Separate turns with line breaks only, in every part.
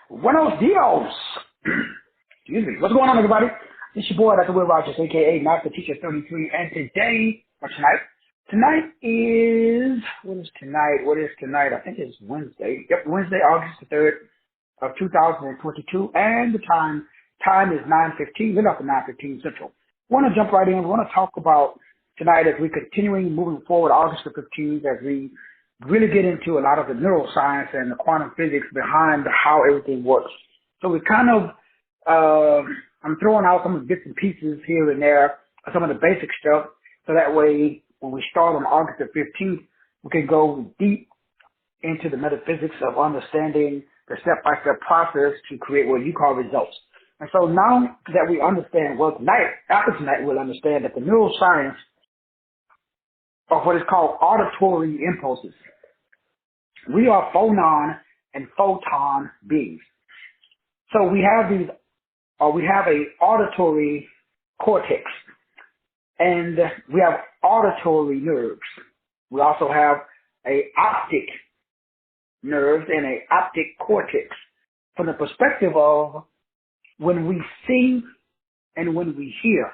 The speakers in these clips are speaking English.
Buenos dias. Excuse me. What's going on, everybody? This is your boy, Dr. Will Rogers, a.k.a. Master Teacher 33, and today, or tonight is, what is tonight? I think it's Wednesday. Yep, Wednesday, August the 3rd of 2022, and the time is 9:15, little after 9:15 Central. Want to jump right in. We want to talk about tonight as we're continuing moving forward, August the 15th, as we really get into a lot of the neuroscience and the quantum physics behind how everything works. So we kind of, I'm throwing out some of the bits and pieces here and there, some of the basic stuff, so that way when we start on August the 15th, we can go deep into the metaphysics of understanding the step-by-step process to create what you call results. And so now that we understand, well, after tonight, we'll understand that the neuroscience of what is called auditory impulses. We are phonon and photon beings. So we have a auditory cortex, and we have auditory nerves. We also have a optic nerves and a optic cortex. From the perspective of when we see and when we hear,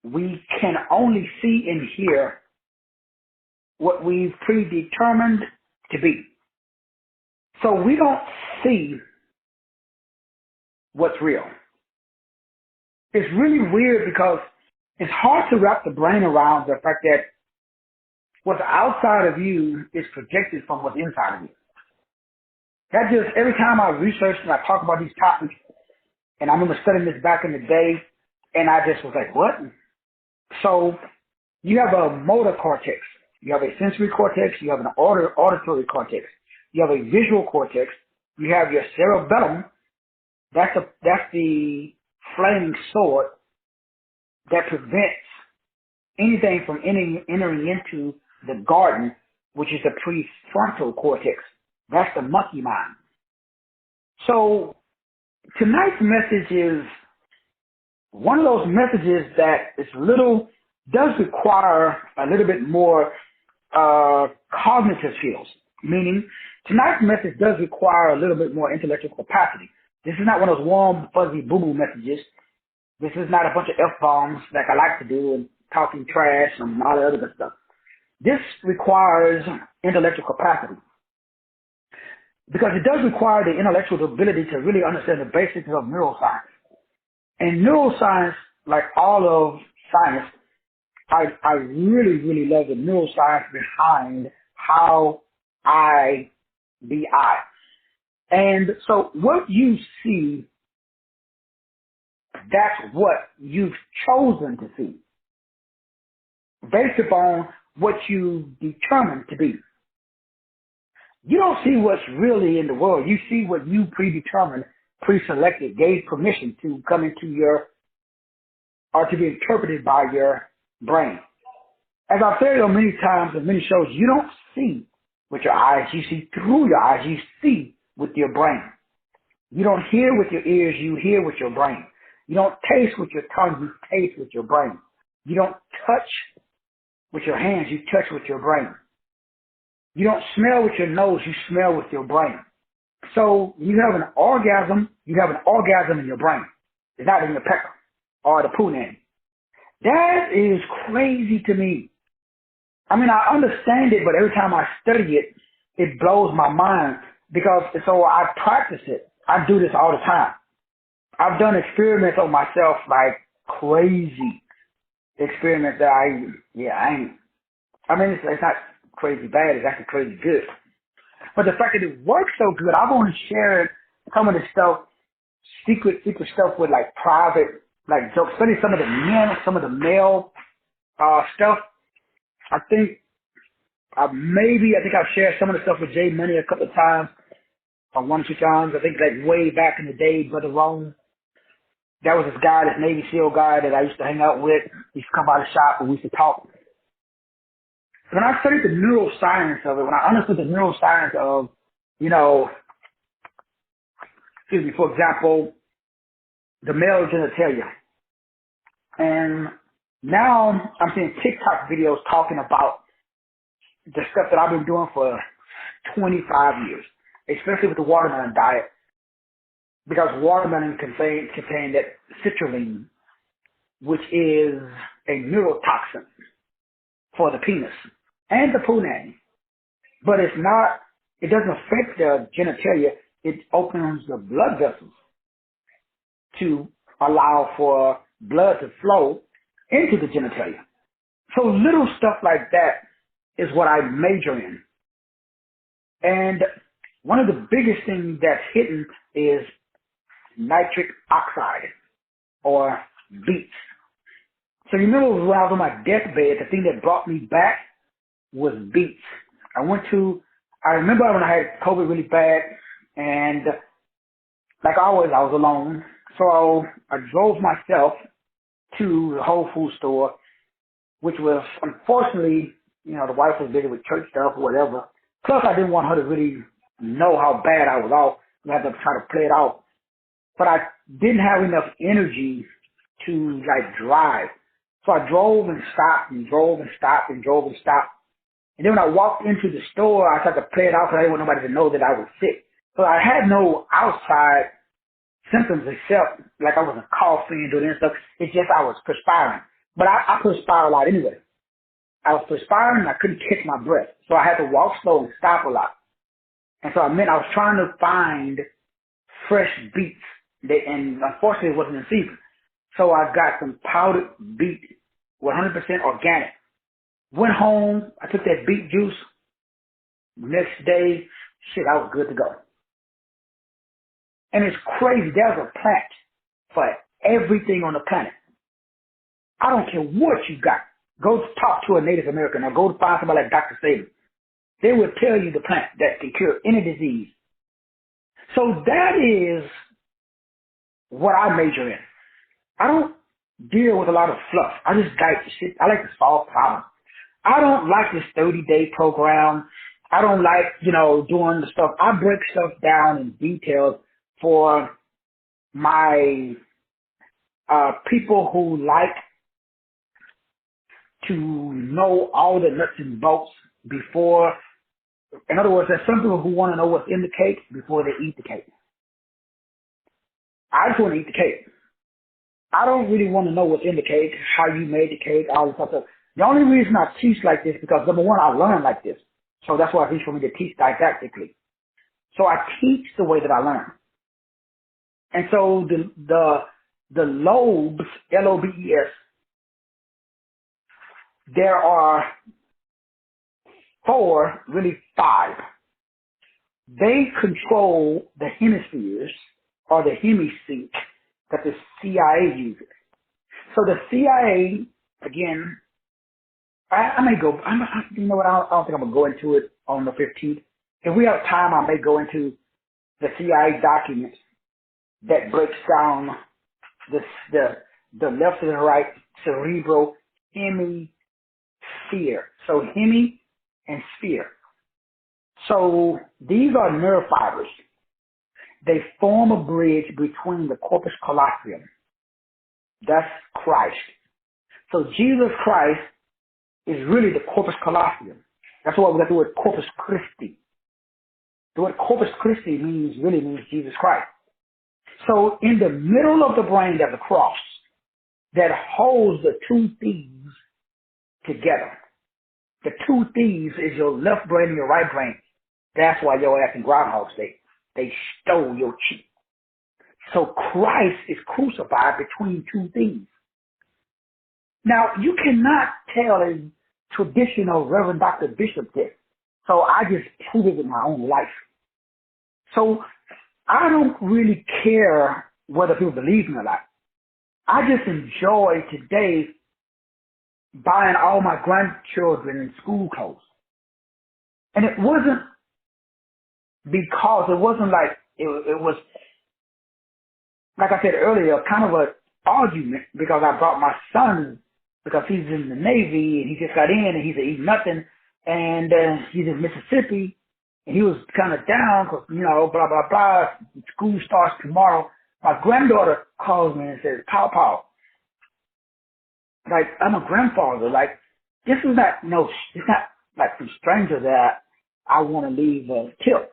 we can only see and hear what we've predetermined to be. So we don't see what's real. It's really weird because it's hard to wrap the brain around the fact that what's outside of you is projected from what's inside of you. That just, every time I research and I talk about these topics, and I remember studying this back in the day, and I just was like, what? So you have a motor cortex, you have a sensory cortex, you have an auditory cortex, you have a visual cortex, you have your cerebellum. That's the flaming sword that prevents anything from entering into the garden, which is the prefrontal cortex. That's the monkey mind. So tonight's message is one of those messages that does require a little bit more cognitive skills, meaning tonight's message does require a little bit more intellectual capacity. This is not one of those warm, fuzzy, boo-boo messages. This is not a bunch of F-bombs like I like to do and talking trash and all the other good stuff. This requires intellectual capacity because it does require the intellectual ability to really understand the basics of neuroscience. And neuroscience, like all of science, I really, really love the neuroscience behind how I be I. And so what you see, that's what you've chosen to see based upon what you determined to be. You don't see what's really in the world. You see what you predetermined, pre-selected, gave permission to come into or to be interpreted by your brain. As I've said on many times in many shows, you don't see with your eyes. You see through your eyes. You see with your brain. You don't hear with your ears. You hear with your brain. You don't taste with your tongue. You taste with your brain. You don't touch with your hands. You touch with your brain. You don't smell with your nose. You smell with your brain. So you have an orgasm. You have an orgasm in your brain. It's not in your pecker or the punani. That is crazy to me. I mean, I understand it, but every time I study it, it blows my mind because so I practice it. I do this all the time. I've done experiments on myself, like crazy experiments that I mean, it's not crazy bad. It's actually crazy good. But the fact that it works so good, I've only shared some of the stuff, secret stuff with like private, like jokes, especially some of the male stuff. I think I've shared some of the stuff with Jay Money a couple of times, or one or two times. I think like way back in the day, Brother Rome. That was this guy, this Navy SEAL guy that I used to hang out with. He used to come by the shop and we used to talk. When I studied the neuroscience of it, when I understood the neuroscience of, for example, the male genitalia. And now I'm seeing TikTok videos talking about the stuff that I've been doing for 25 years, especially with the watermelon diet. because watermelon contain that citrulline, which is a neurotoxin for the penis and the punani. But it doesn't affect the genitalia. It opens the blood vessels to allow for blood to flow into the genitalia. So little stuff like that is what I major in. And one of the biggest things that's hidden is nitric oxide, or beets. So you remember when I was on my deathbed, the thing that brought me back was beets. I remember when I had COVID really bad, and like always, I was alone. So I drove myself to the Whole Food store, which was, unfortunately, the wife was busy with church stuff or whatever. Plus, I didn't want her to really know how bad I was off. I had to try to play it out. But I didn't have enough energy to, drive. So I drove and stopped and drove and stopped and drove and stopped. And then when I walked into the store, I tried to play it out because I didn't want nobody to know that I was sick. So I had no outside symptoms except I wasn't coughing and doing stuff. It's just I was perspiring. But I perspire a lot anyway. I was perspiring and I couldn't catch my breath. So I had to walk slow and stop a lot. And so I was trying to find fresh beets. And unfortunately it wasn't in season. So I got some powdered beet, 100% organic. Went home, I took that beet juice. Next day, I was good to go. And it's crazy. There's a plant for everything on the planet. I don't care what you got. Go talk to a Native American or go find somebody like Dr. Saban. They will tell you the plant that can cure any disease. So that is what I major in. I don't deal with a lot of fluff. I just like I like to solve problems. I don't like this 30-day program. I don't like, doing the stuff. I break stuff down in details for my people who like to know all the nuts and bolts before. In other words, there's some people who want to know what's in the cake before they eat the cake. I just want to eat the cake. I don't really want to know what's in the cake, how you made the cake, all this stuff. The only reason I teach like this because, number one, I learn like this. So that's why it's easy for me to teach didactically. So I teach the way that I learn. And so the lobes, L-O-B-E-S, there are 4, really 5. They control the hemispheres or the hemisync that the CIA uses. So the CIA, again, I may go, you know what, I don't think I'm going to go into it on the 15th. If we have time, I may go into the CIA document that breaks down the left and the right cerebral hemisphere. So hemi and sphere. So these are nerve fibers. They form a bridge between the corpus callosum. That's Christ. So Jesus Christ is really the corpus callosum. That's why we got the word Corpus Christi. The word Corpus Christi really means Jesus Christ. So in the middle of the brain there's a cross that holds the 2 thieves together. The 2 thieves is your left brain and your right brain. That's why your ass in Groundhog Day. They stole your cheek. So Christ is crucified between 2 thieves. Now, you cannot tell a traditional Reverend Dr. Bishop this. So I just prove it in my own life. So I don't really care whether people believe me or not. I just enjoy today buying all my grandchildren in school clothes. And it wasn't because it wasn't like, it was, like I said earlier, kind of an argument because I brought my son because he's in the Navy and he just got in and he's eating nothing and he's in Mississippi and he was kind of down because, blah, blah, blah. School starts tomorrow. My granddaughter calls me and says, Paw, like, I'm a grandfather. Like, this is not, it's not like some stranger that I want to leave a tip.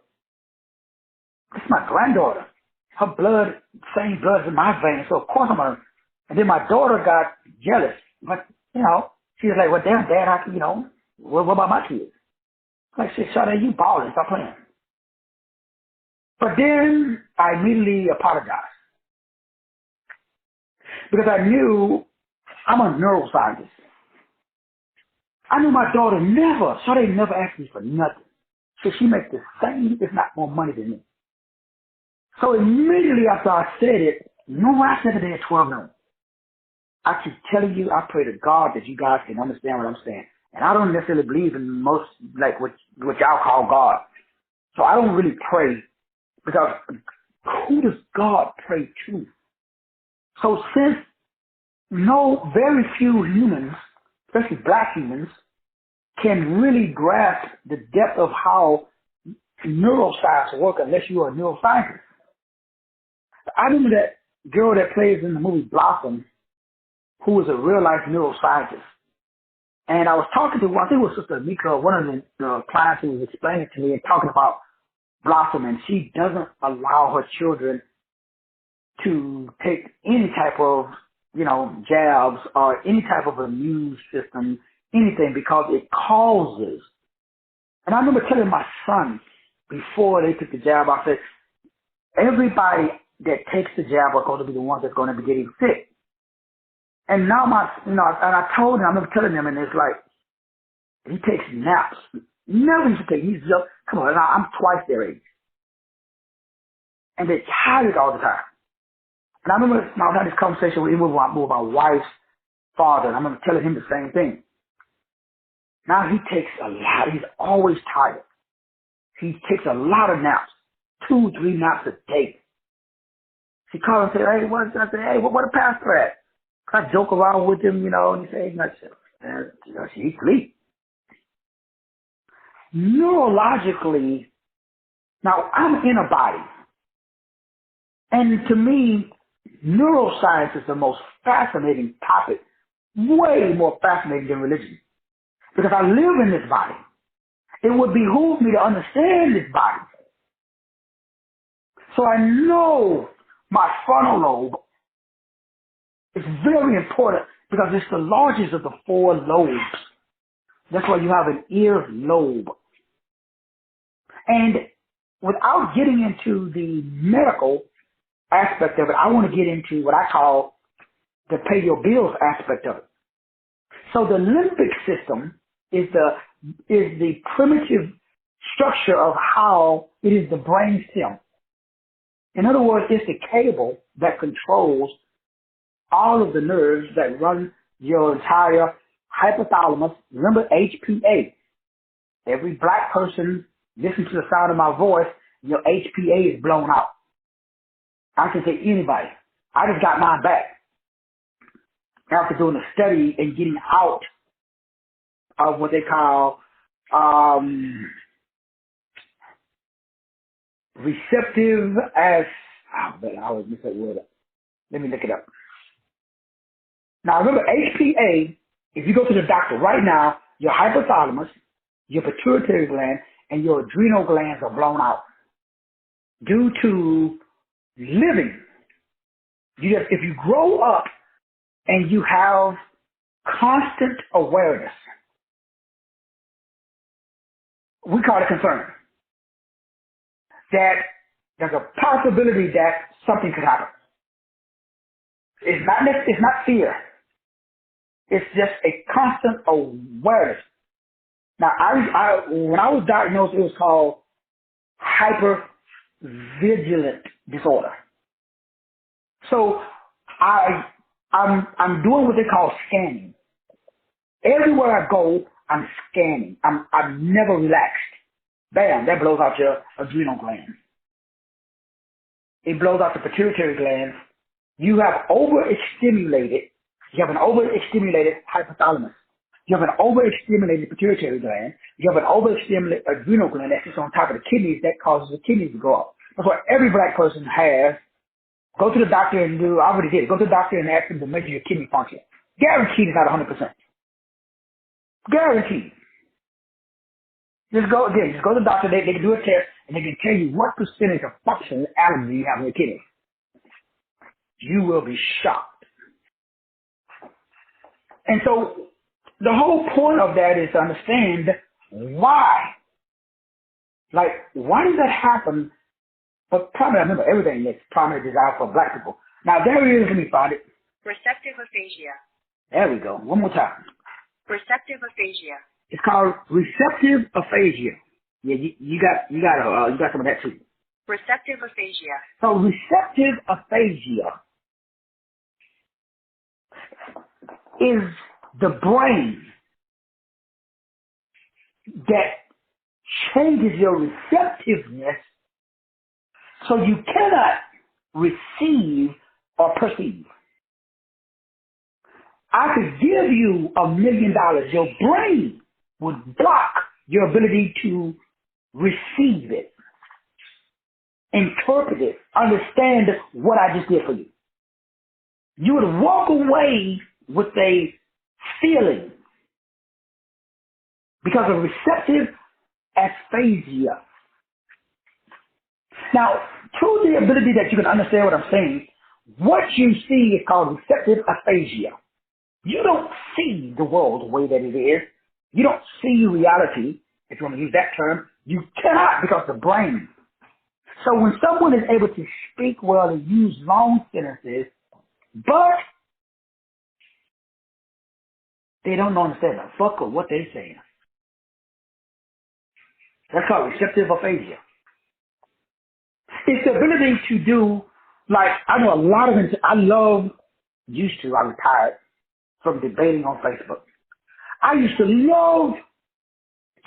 It's my granddaughter. her blood, same blood in my veins. So of course I'm gonna. And then my daughter got jealous. But, she was like, well, damn, Dad, what about my kids? Like, shit, Sade, you balling, stop playing. But then I immediately apologized. Because I knew I'm a neuroscientist. I knew my daughter Sade never asked me for nothing. So she makes the same, if not more money than me. So immediately after I said it, I said it at 12 noon. I keep telling you, I pray to God that you guys can understand what I'm saying. And I don't necessarily believe in most, like what y'all call God. So I don't really pray because who does God pray to? So since very few humans, especially black humans, can really grasp the depth of how neuroscience works unless you are a neuroscientist. I remember that girl that plays in the movie Blossom, who was a real-life neuroscientist. And I was talking to, I think it was Sister Mika, one of the clients who was explaining to me and talking about Blossom, and she doesn't allow her children to take any type of, jabs or any type of immune system, anything, because it causes. And I remember telling my son before they took the jab, I said, everybody that takes the jab are going to be the ones that's going to be getting sick. And now and I told him, I remember telling him, and it's like, he takes naps. Never used to take, he's just, come on, I'm twice their age. And they're tired all the time. And I remember I was having this conversation with my wife's father, and I remember telling him the same thing. Now he takes a lot, he's always tired. He takes a lot of naps, 2, 3 naps a day. He called and said, hey, what? I said, hey, what a pastor at? I joke around with him, and he said, he sleep. Neurologically, now I'm in a body. And to me, neuroscience is the most fascinating topic, way more fascinating than religion. Because I live in this body. It would behoove me to understand this body. So I know my frontal lobe is very important because it's the largest of the 4 lobes. That's why you have an ear lobe. And without getting into the medical aspect of it, I want to get into what I call the pay your bills aspect of it. So the limbic system is the primitive structure of how it is the brain stem. In other words, it's the cable that controls all of the nerves that run your entire hypothalamus. Remember HPA. Every black person listen to the sound of my voice, your HPA is blown out. I can say anybody. I just got mine back after doing a study and getting out of what they call receptive as, I always miss that word. Let me look it up. Now remember HPA, if you go to the doctor right now, your hypothalamus, your pituitary gland, and your adrenal glands are blown out due to living. If you grow up and you have constant awareness, we call it concern, that there's a possibility that something could happen. It's not fear. It's just a constant awareness. Now, when I was diagnosed, it was called hypervigilant disorder. So I'm doing what they call scanning. Everywhere I go, I'm scanning. I'm never relaxed. Bam, that blows out your adrenal glands. It blows out the pituitary glands. You have you have an overstimulated hypothalamus. You have an overstimulated pituitary gland. You have an overstimulated adrenal gland that sits on top of the kidneys that causes the kidneys to go up. That's what every black person has. Go to the doctor and I already did. Go to the doctor and ask them to measure your kidney function. Guaranteed it's not 100%. Guaranteed. Just go to the doctor. They can do a test. and they can tell you what percentage of functional allergy you have in your kidney. You will be shocked. And so the whole point of that is to understand why. Like, why does that happen? But primary, remember, everything is primary desire for black people. Now, there it is. Let me find it.
Receptive aphasia.
There we go. One more time.
Receptive aphasia.
It's called receptive aphasia. Yeah, you got some of that too.
Receptive aphasia.
So receptive aphasia is the brain that changes your receptiveness so you cannot receive or perceive. I could give you $1 million. Your brain would block your ability to receive it, interpret it, understand what I just did for you. You would walk away with a feeling because of receptive aphasia. Now, through the ability that you can understand what I'm saying, what you see is called receptive aphasia. You don't see the world the way that it is. You don't see reality, if you want to use that term. You cannot, because the brain. So when someone is able to speak well and use long sentences, but they don't understand the fuck of what they're saying, that's called receptive aphasia. It's the ability to do, like, I know a lot of it. I retired from debating on Facebook. I used to love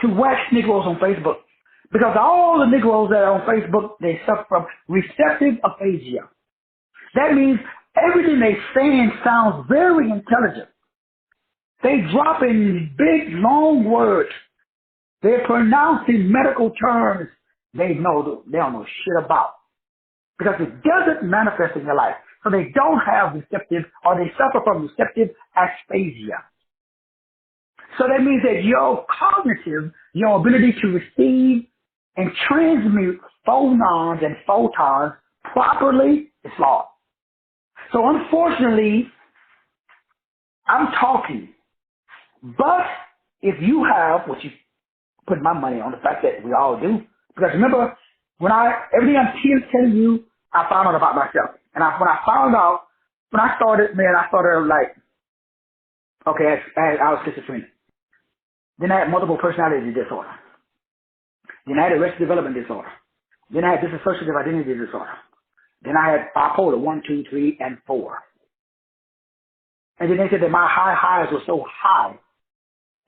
to wax Negroes on Facebook because all the Negroes that are on Facebook, they suffer from receptive aphasia. That means everything they say sounds very intelligent. They drop in big, long words. They're pronouncing medical terms they don't know shit about because it doesn't manifest in your life. So they don't have receptive, or they suffer from receptive aphasia. So that means that your cognitive, your ability to receive and transmit phonons and photons properly is flawed. So unfortunately, I'm talking, but if you have, which you put my money on the fact that we all do, because remember, everything I'm telling you, I found out about myself. And when I started like, okay, I was schizophrenic. Then I had multiple personality disorder. Then I had arrested development disorder. Then I had dissociative identity disorder. Then I had bipolar 1, 2, 3, and 4. And then they said that my high highs were so high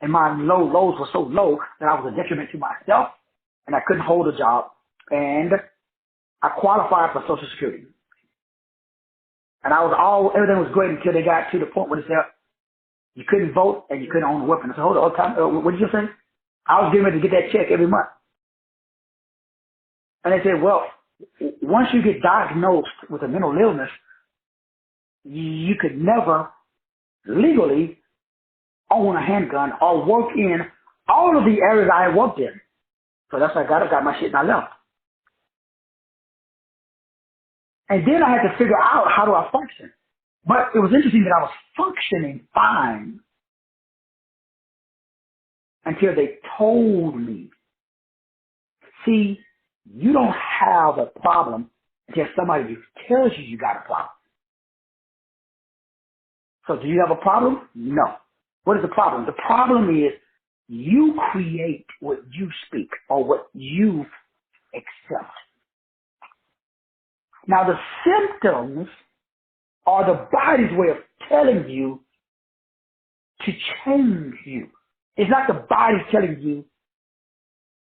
and my low lows were so low that I was a detriment to myself and I couldn't hold a job. And I qualified for Social Security. And everything was great until they got to the point where they said, you couldn't vote and you couldn't own a weapon. I said, hold on, what did you say? I was getting ready to get that check every month. And they said, well, once you get diagnosed with a mental illness, you could never legally own a handgun or work in all of the areas I worked in. So that's why I got my shit and I left. And then I had to figure out how do I function. But it was interesting that I was functioning fine until they told me, see, you don't have a problem until somebody tells you you got a problem. So do you have a problem? No. What is the problem? The problem is you create what you speak or what you accept. Now the symptoms are the body's way of telling you to change you. It's not the body telling you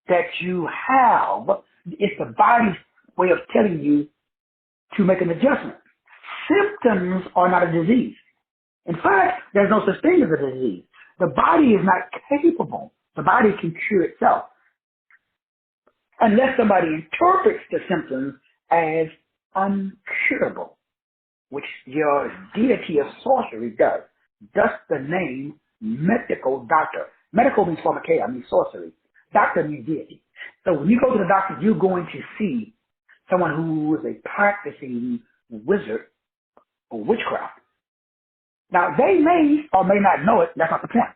that you have. It's the body's way of telling you to make an adjustment. Symptoms are not a disease. In fact, there's no such thing as a disease. The body is not capable. The body can cure itself. Unless somebody interprets the symptoms as uncurable, which your deity of sorcery does. Thus the name medical doctor. Medical means pharmakeia, means sorcery. Doctor means deity. So when you go to the doctor, you're going to see someone who is a practicing wizard or witchcraft. Now, they may or may not know it. That's not the point.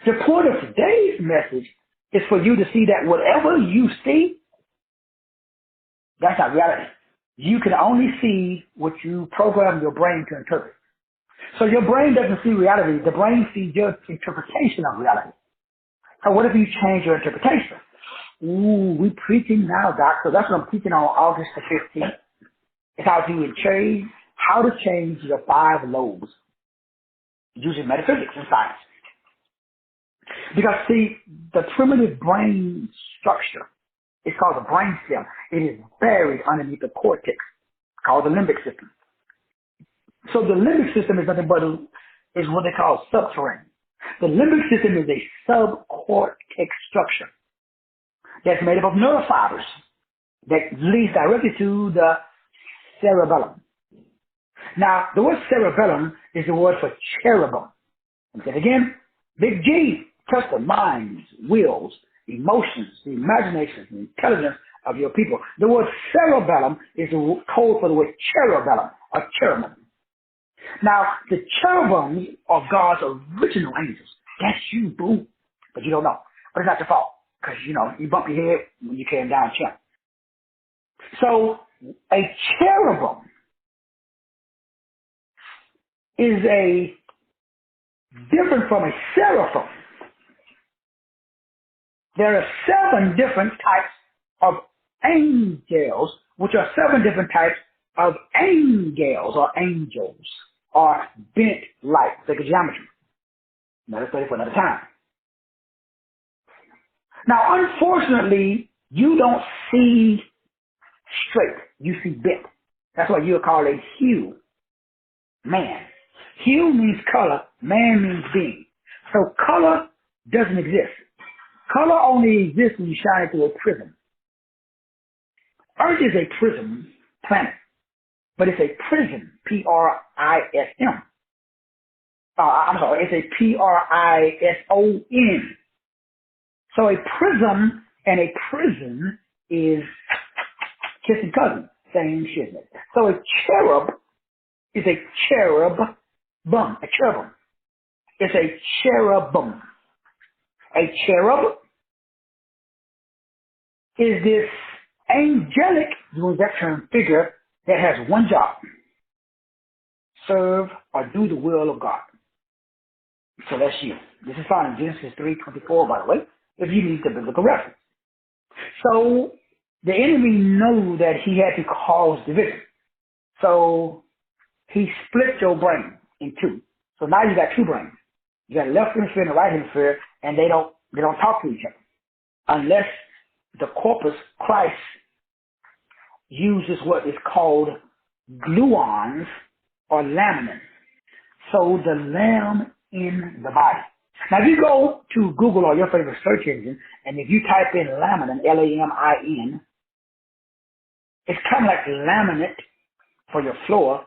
The point of today's message is for you to see that whatever you see, that's not reality. You can only see what you program your brain to interpret. So your brain doesn't see reality. The brain sees your interpretation of reality. So what if you change your interpretation? Ooh, we preaching now, Doc. So that's what I'm teaching on August the 15th. It's how to change your 5 lobes using metaphysics and science. Because see, the primitive brain structure is called the brain stem. It is buried underneath the cortex, called the limbic system. So the limbic system is nothing but is what they call subterranean. The limbic system is a subcortex structure that's made up of neurofibers that leads directly to the cerebellum. Now, the word cerebellum is the word for cherubim. And then again, big G, trust the minds, wills, emotions, the imaginations, the intelligence of your people. The word cerebellum is the code for the word cherubellum, or cherubim. Now, the cherubims are God's original angels. That's you, boo. But you don't know. But it's not your fault. Because, you bump your head when you came down chimp. So, a cherubim is different from a seraphim. There are 7 different types of angels, which are 7 different types of angels or bent light. Think of geometry. Another study for another time. Now, unfortunately, you don't see straight. You see bent. That's what you would call a hue. Man. Hue means color. Man means being. So color doesn't exist. Color only exists when you shine it through a prism. Earth is a prism planet, but it's a prism, P-R-I-S-M. It's a P-R-I-S-O-N. So a prism and a prison is kissing cousin, same shit. So a cherub is a cherubim. A cherubim. It's a cherubim. A cherub is this angelic, use that term, figure that has one job. Serve or do the will of God. So that's you. This is found in Genesis 3:24, by the way, if you need the biblical reference. So the enemy knew that he had to cause division. So he split your brain in 2. So now you got 2 brains. You got a left hemisphere and a right hemisphere, and they don't talk to each other unless the corpus Christ uses what is called gluons or laminin. So the lamb in the body. Now, if you go to Google or your favorite search engine, and if you type in laminin, L-A-M-I-N, it's kind of like laminate for your floor.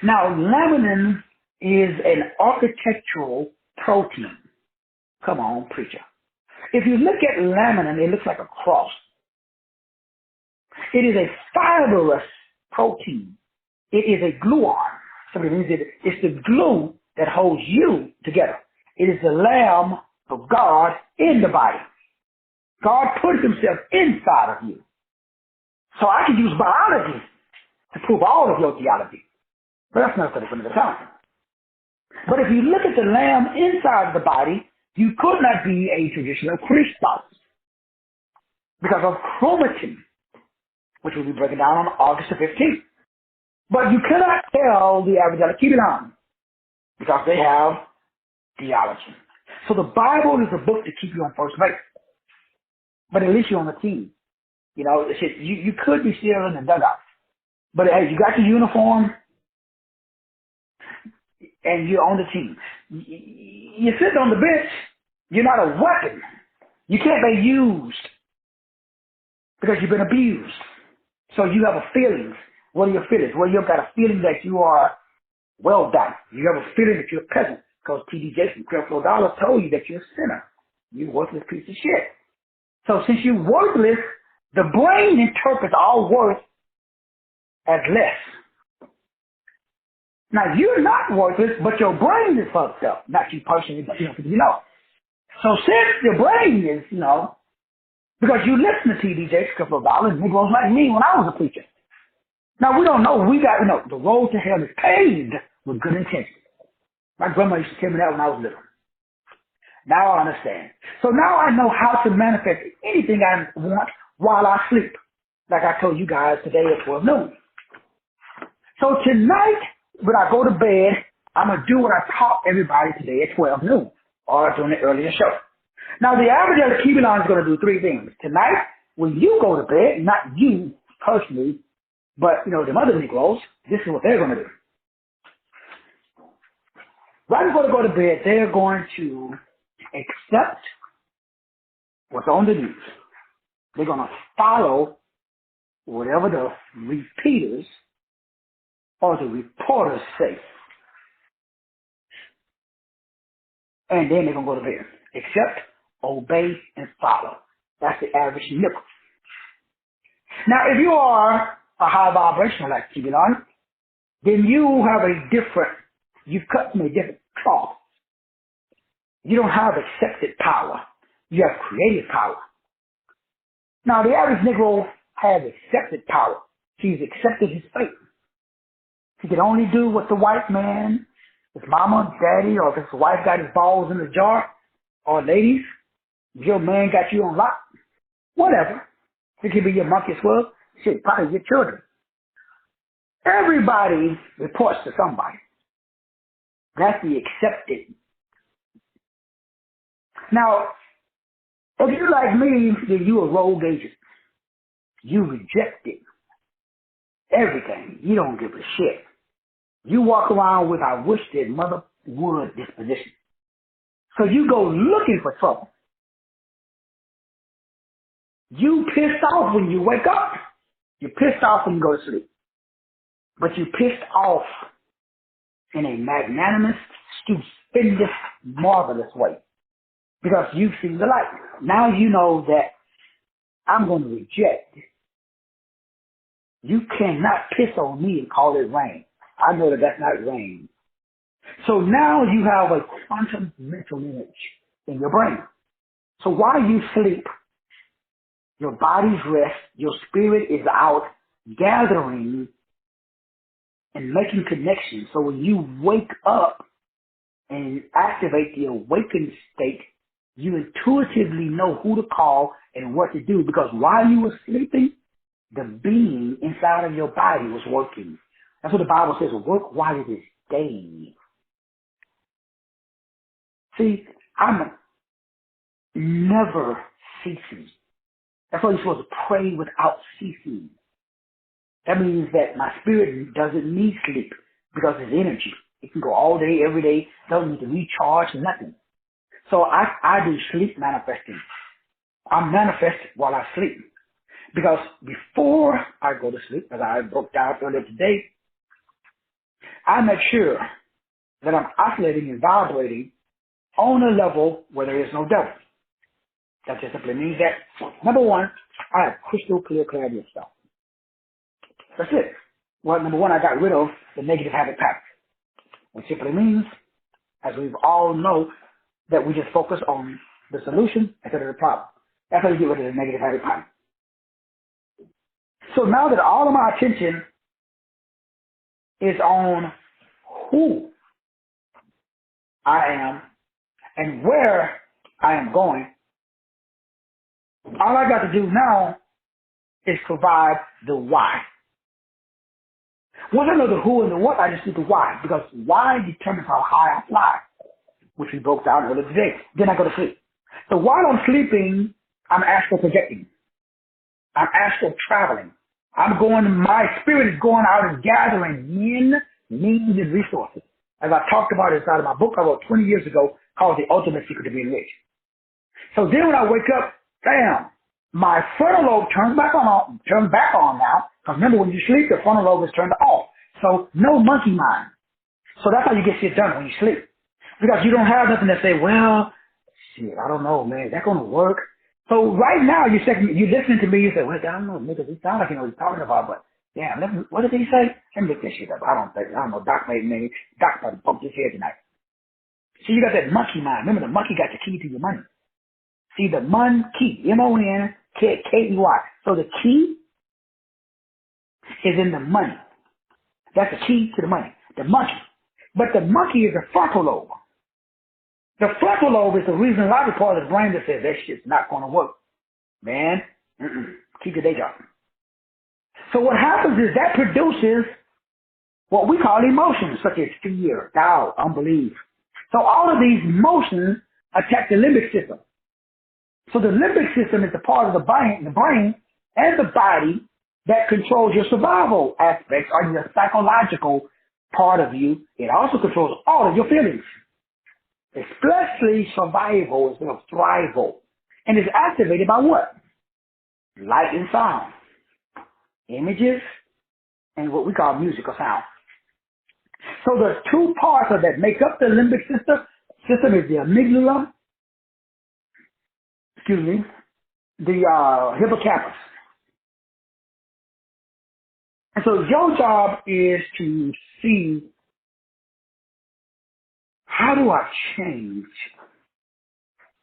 Now, laminin is an architectural protein. Come on, preacher. If you look at laminin, it looks like a cross. It is a fibrous protein. It is a gluon. Somebody means it's the glue that holds you together. It is the Lamb of God in the body. God put himself inside of you. So I can use biology to prove all of your theology. But that's not for the time. But if you look at the Lamb inside of the body, you could not be a traditional Christos because of chromatin, which we'll be breaking down on August the 15th. But you cannot tell the average keep it on because they have theology. So the Bible is a book to keep you on first base. But at least you're on the team. You could be still in the dugout. But hey, you got your uniform and you're on the team. You sit on the bench, you're not a weapon. You can't be used because you've been abused. So you have a feeling. What are your feelings? Well, you've got a feeling that you are well done. You have a feeling that you're a peasant because T.D. Jason, Creflo Dollar told you that you're a sinner. You worthless piece of shit. So since you're worthless, the brain interprets all worth as less. Now, you're not worthless, but your brain is fucked up. Not you personally, but you know. So since your brain is, because you listen to T.D. Jakes, a couple of dollars, Negroes like me when I was a preacher. Now, we don't know. We got, the road to hell is paved with good intentions. My grandma used to tell me that when I was little. Now I understand. So now I know how to manifest anything I want while I sleep. Like I told you guys today at 12 noon. So tonight, when I go to bed, I'm going to do what I taught everybody today at 12 noon or during the earlier show. Now, the average of the Kibulon is going to do three things. Tonight, when you go to bed, not you personally, but, the other Negroes, this is what they're going to do. Right before they go to bed, they're going to accept what's on the news. They're going to follow whatever the repeaters or the reporters say. And then they're going to go to bed. Accept, obey, and follow. That's the average nickel. Now, if you are a high vibrational like Kibulon, then you have you've cut from a different cloth. You don't have accepted power. You have created power. Now, the average Negro has accepted power. He's accepted his fate. He can only do what the white man, his mama, daddy, or if his wife got his balls in the jar, or ladies, if your man got you on lock, whatever. It could be your monkey swirl, shit, probably your children. Everybody reports to somebody. That's the accepted. Now, if you're like me, then you're a rogue agent. You rejected everything. You don't give a shit. You walk around with I wish that mother would disposition. So you go looking for trouble. You pissed off when you wake up. You're pissed off when you go to sleep. But you pissed off in a magnanimous, stupendous, marvelous way. Because you've seen the light. Now you know that I'm going to reject. You cannot piss on me and call it rain. I know that that's not rain. So now you have a quantum mental image in your brain. So while you sleep, your body's rest, your spirit is out gathering and making connections. So when you wake up and activate the awakened state, you intuitively know who to call and what to do, because while you were sleeping, the being inside of your body was working. That's what the Bible says, work while it is day. See, I'm never ceasing. That's why you're supposed to pray without ceasing. That means that my spirit doesn't need sleep because it's energy. It can go all day, every day, doesn't need to recharge, nothing. So I do sleep manifesting. I manifest while I sleep. Because before I go to sleep, as I broke down earlier today, I make sure that I'm oscillating and vibrating on a level where there is no devil. That just simply means that, number one, I have crystal clear clarity of stuff. That's it. Well, number one, I got rid of the negative habit pattern. Which simply means, as we all know, that we just focus on the solution instead of the problem. That's how you get rid of the negative habit pattern. So now that all of my attention is on who I am and where I am going, all I got to do now is provide the why. Once I know the who and the what, I just do the why, because why determines how high I fly, which we broke down earlier today. Then I go to sleep. So while I'm sleeping, I'm astral projecting. I'm astral traveling. My spirit is going out and gathering yin, means, and resources. As I talked about inside of my book I wrote 20 years ago called The Ultimate Secret to Being Rich. So then when I wake up, bam, my frontal lobe turns back on now. Because remember, when you sleep, the frontal lobe is turned off. So no monkey mind. So that's how you get shit done when you sleep. Because you don't have nothing to say, well, shit, I don't know, man. Is that going to work? So right now, you're listening to me, you say, well, I don't know, nigga, he sound like he knows what he's talking about, but damn, what did he say? Let me look this shit up. I don't know. Doc probably poked his head tonight. See, you got that monkey mind. Remember, the monkey got the key to your money. See, the key, M-O-N-K-E-Y. So the key is in the money. That's the key to the money. The monkey. But the monkey is the frontal lobe. The frontal lobe is the reasonable part of the brain that says that shit's not going to work. Man, keep your day job. So what happens is that produces what we call emotions, such as fear, doubt, unbelief. So all of these emotions attack the limbic system. So the limbic system is the part of the brain and the body that controls your survival aspects or your psychological part of you. It also controls all of your feelings, especially survival instead of thrival. And is activated by what? Light and sound, images, and what we call music or sound. So the two parts of that make up the limbic system is the amygdala, the hippocampus. And so your job is to see, how do I change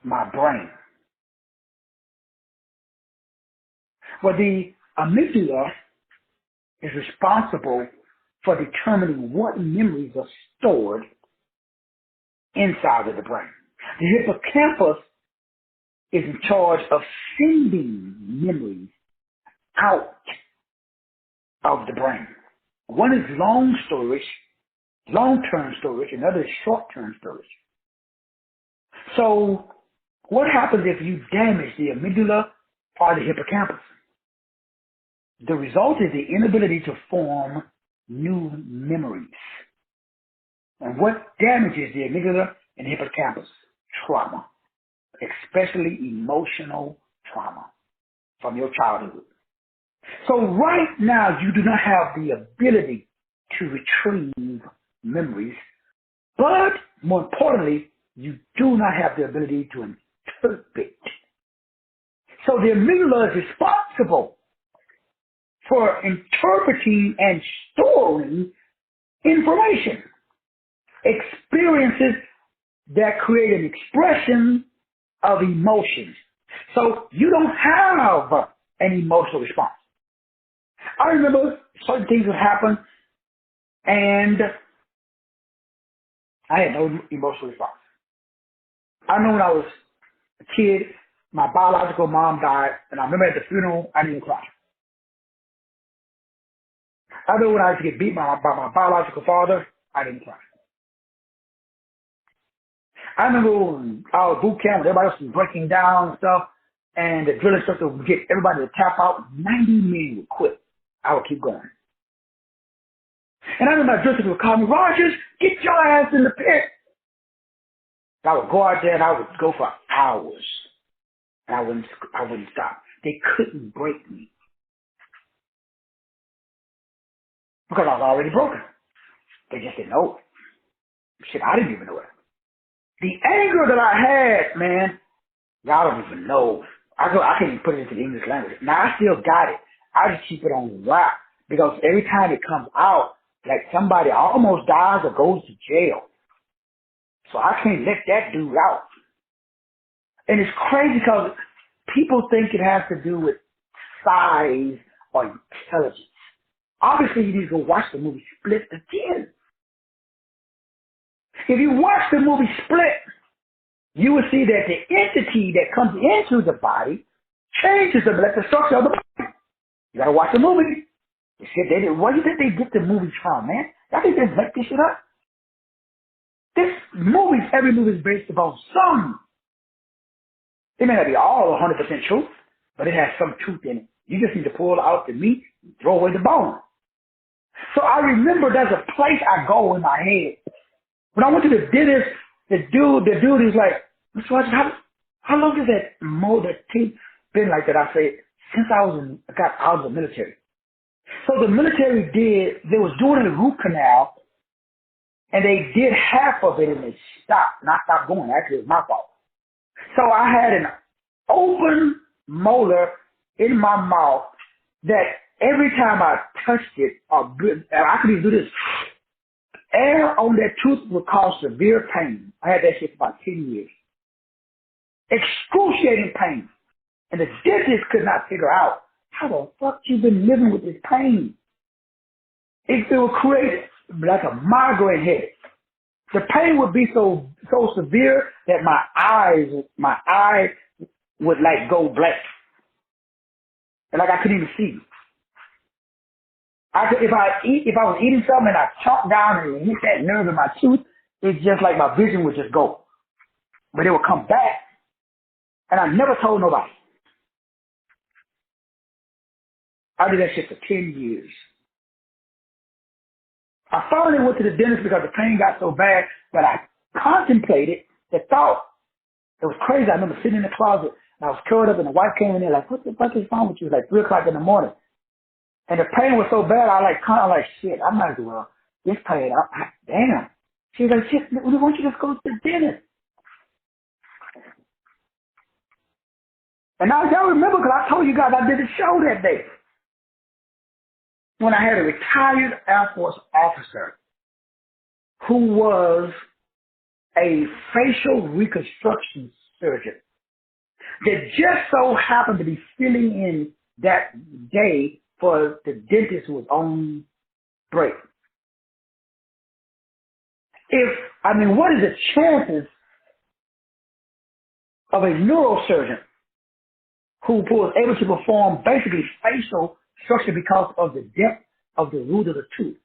my brain? Well, the amygdala is responsible for determining what memories are stored inside of the brain. The hippocampus is in charge of sending memories out of the brain. One is long-term storage, another is short-term storage. So what happens if you damage the amygdala or the hippocampus? The result is the inability to form new memories. And what damages the amygdala and the hippocampus? Trauma, especially emotional trauma from your childhood. So right now, you do not have the ability to retrieve memories, but more importantly, you do not have the ability to interpret. So the amygdala is responsible for interpreting and storing information, experiences that create an expression of emotions. So you don't have an emotional response. I remember certain things would happen and I had no emotional response. I remember when I was a kid, my biological mom died, and I remember at the funeral, I didn't cry. I remember when I used to get beat by my biological father, I didn't cry. I remember when I was boot camp, when everybody else was breaking down and stuff, and the drill instructor would get everybody to tap out, 90 men would quit. I would keep going. And I remember my drill instructor would call me, Rogers, get your ass in the pit. I would go out there and I would go for hours. And I wouldn't stop. They couldn't break me. Because I was already broken. They just didn't know it. Shit, I didn't even know it. The anger that I had, man, y'all don't even know. I can't even put it into the English language. Now, I still got it. I just keep it on wrap. Because every time it comes out, like somebody almost dies or goes to jail. So I can't let that dude out. And it's crazy because people think it has to do with size or intelligence. Obviously, you need to go watch the movie Split again. If you watch the movie Split, you will see that the entity that comes into the body changes the structure of the body. You gotta watch the movie. Where do you think they get the movies from, man? Y'all think they make this shit up? Every movie is based upon some. It may not be all 100% truth, but it has some truth in it. You just need to pull out the meat and throw away the bone. So I remember there's a place I go in my head. When I went to the dentist, the dude is like, Mr. Rogers, how long has that teeth been like that? I said, since I got out of the military. So the military they was doing a root canal, and they did half of it and they stopped going. Actually, it was my fault. So I had an open molar in my mouth that every time I touched it, and I could even do this, air on that tooth would cause severe pain. I had that shit for about 10 years. Excruciating pain. And the dentist could not figure out how the fuck you been living with this pain. It would create like a migraine headache. The pain would be so severe that my eye would like go blank. And like I couldn't even see. If I was eating something and I chopped down and hit that nerve in my tooth, it's just like my vision would just go. But it would come back. And I never told nobody. I did that shit for 10 years. I finally went to the dentist because the pain got so bad that I contemplated the thought. It was crazy. I remember sitting in the closet and I was curled up and the wife came in there like, what the fuck is wrong with you? It was like 3 o'clock in the morning. And the pain was so bad, I kind of shit, I might as well, this pain, damn. She was like, shit, why don't you just go to the dentist? And now y'all remember, because I told you guys I did a show that day. When I had a retired Air Force officer who was a facial reconstruction surgeon that just so happened to be filling in that day for the dentist who was on break. What is the chances of a neurosurgeon who was able to perform basically facial structure because of the depth of the root of the tooth?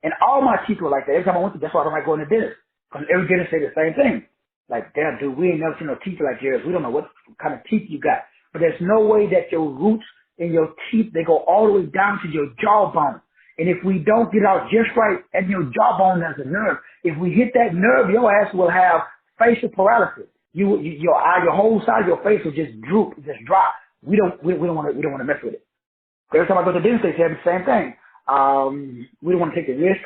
And all my teeth were like that. Every time I went to, that's why I don't like going to dentist. Because every dentist say the same thing. Like, damn, dude, we ain't never seen no teeth like yours. We don't know what kind of teeth you got. But there's no way that your roots in your teeth, they go all the way down to your jawbone. And if we don't get out just right at your jawbone, there's a nerve. If we hit that nerve, your ass will have facial paralysis. Your eye, your whole side of your face will just droop, just drop. We don't want to mess with it. Every time I go to the dentist, they say the same thing. We don't want to take the risk.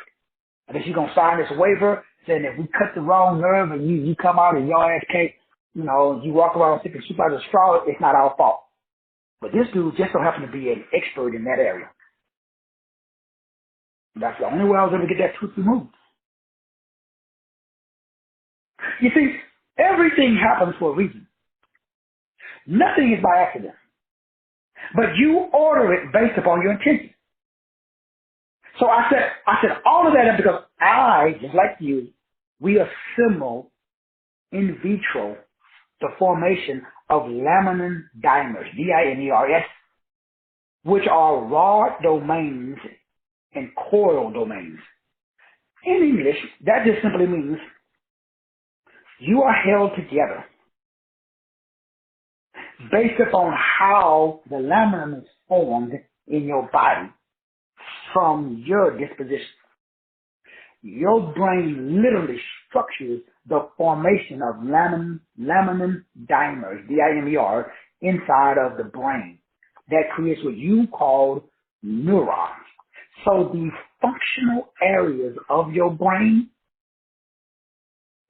I guess you're going to sign this waiver saying if we cut the wrong nerve and you come out and your ass can't, you walk around sipping soup out of a straw, it's not our fault. But this dude just so happened to be an expert in that area. That's the only way I was able to get that tooth removed. You see, everything happens for a reason. Nothing is by accident. But you order it based upon your intention. So I said all of that up because I, just like you, we assemble in vitro the formation of laminin dimers, D-I-N-E-R-S, which are rod domains and coil domains. In English, that just simply means you are held together based upon how the laminin is formed in your body from your disposition. Your brain literally structures the formation of laminin dimers, D-I-M-E-R, inside of the brain. That creates what you call neurons. So the functional areas of your brain,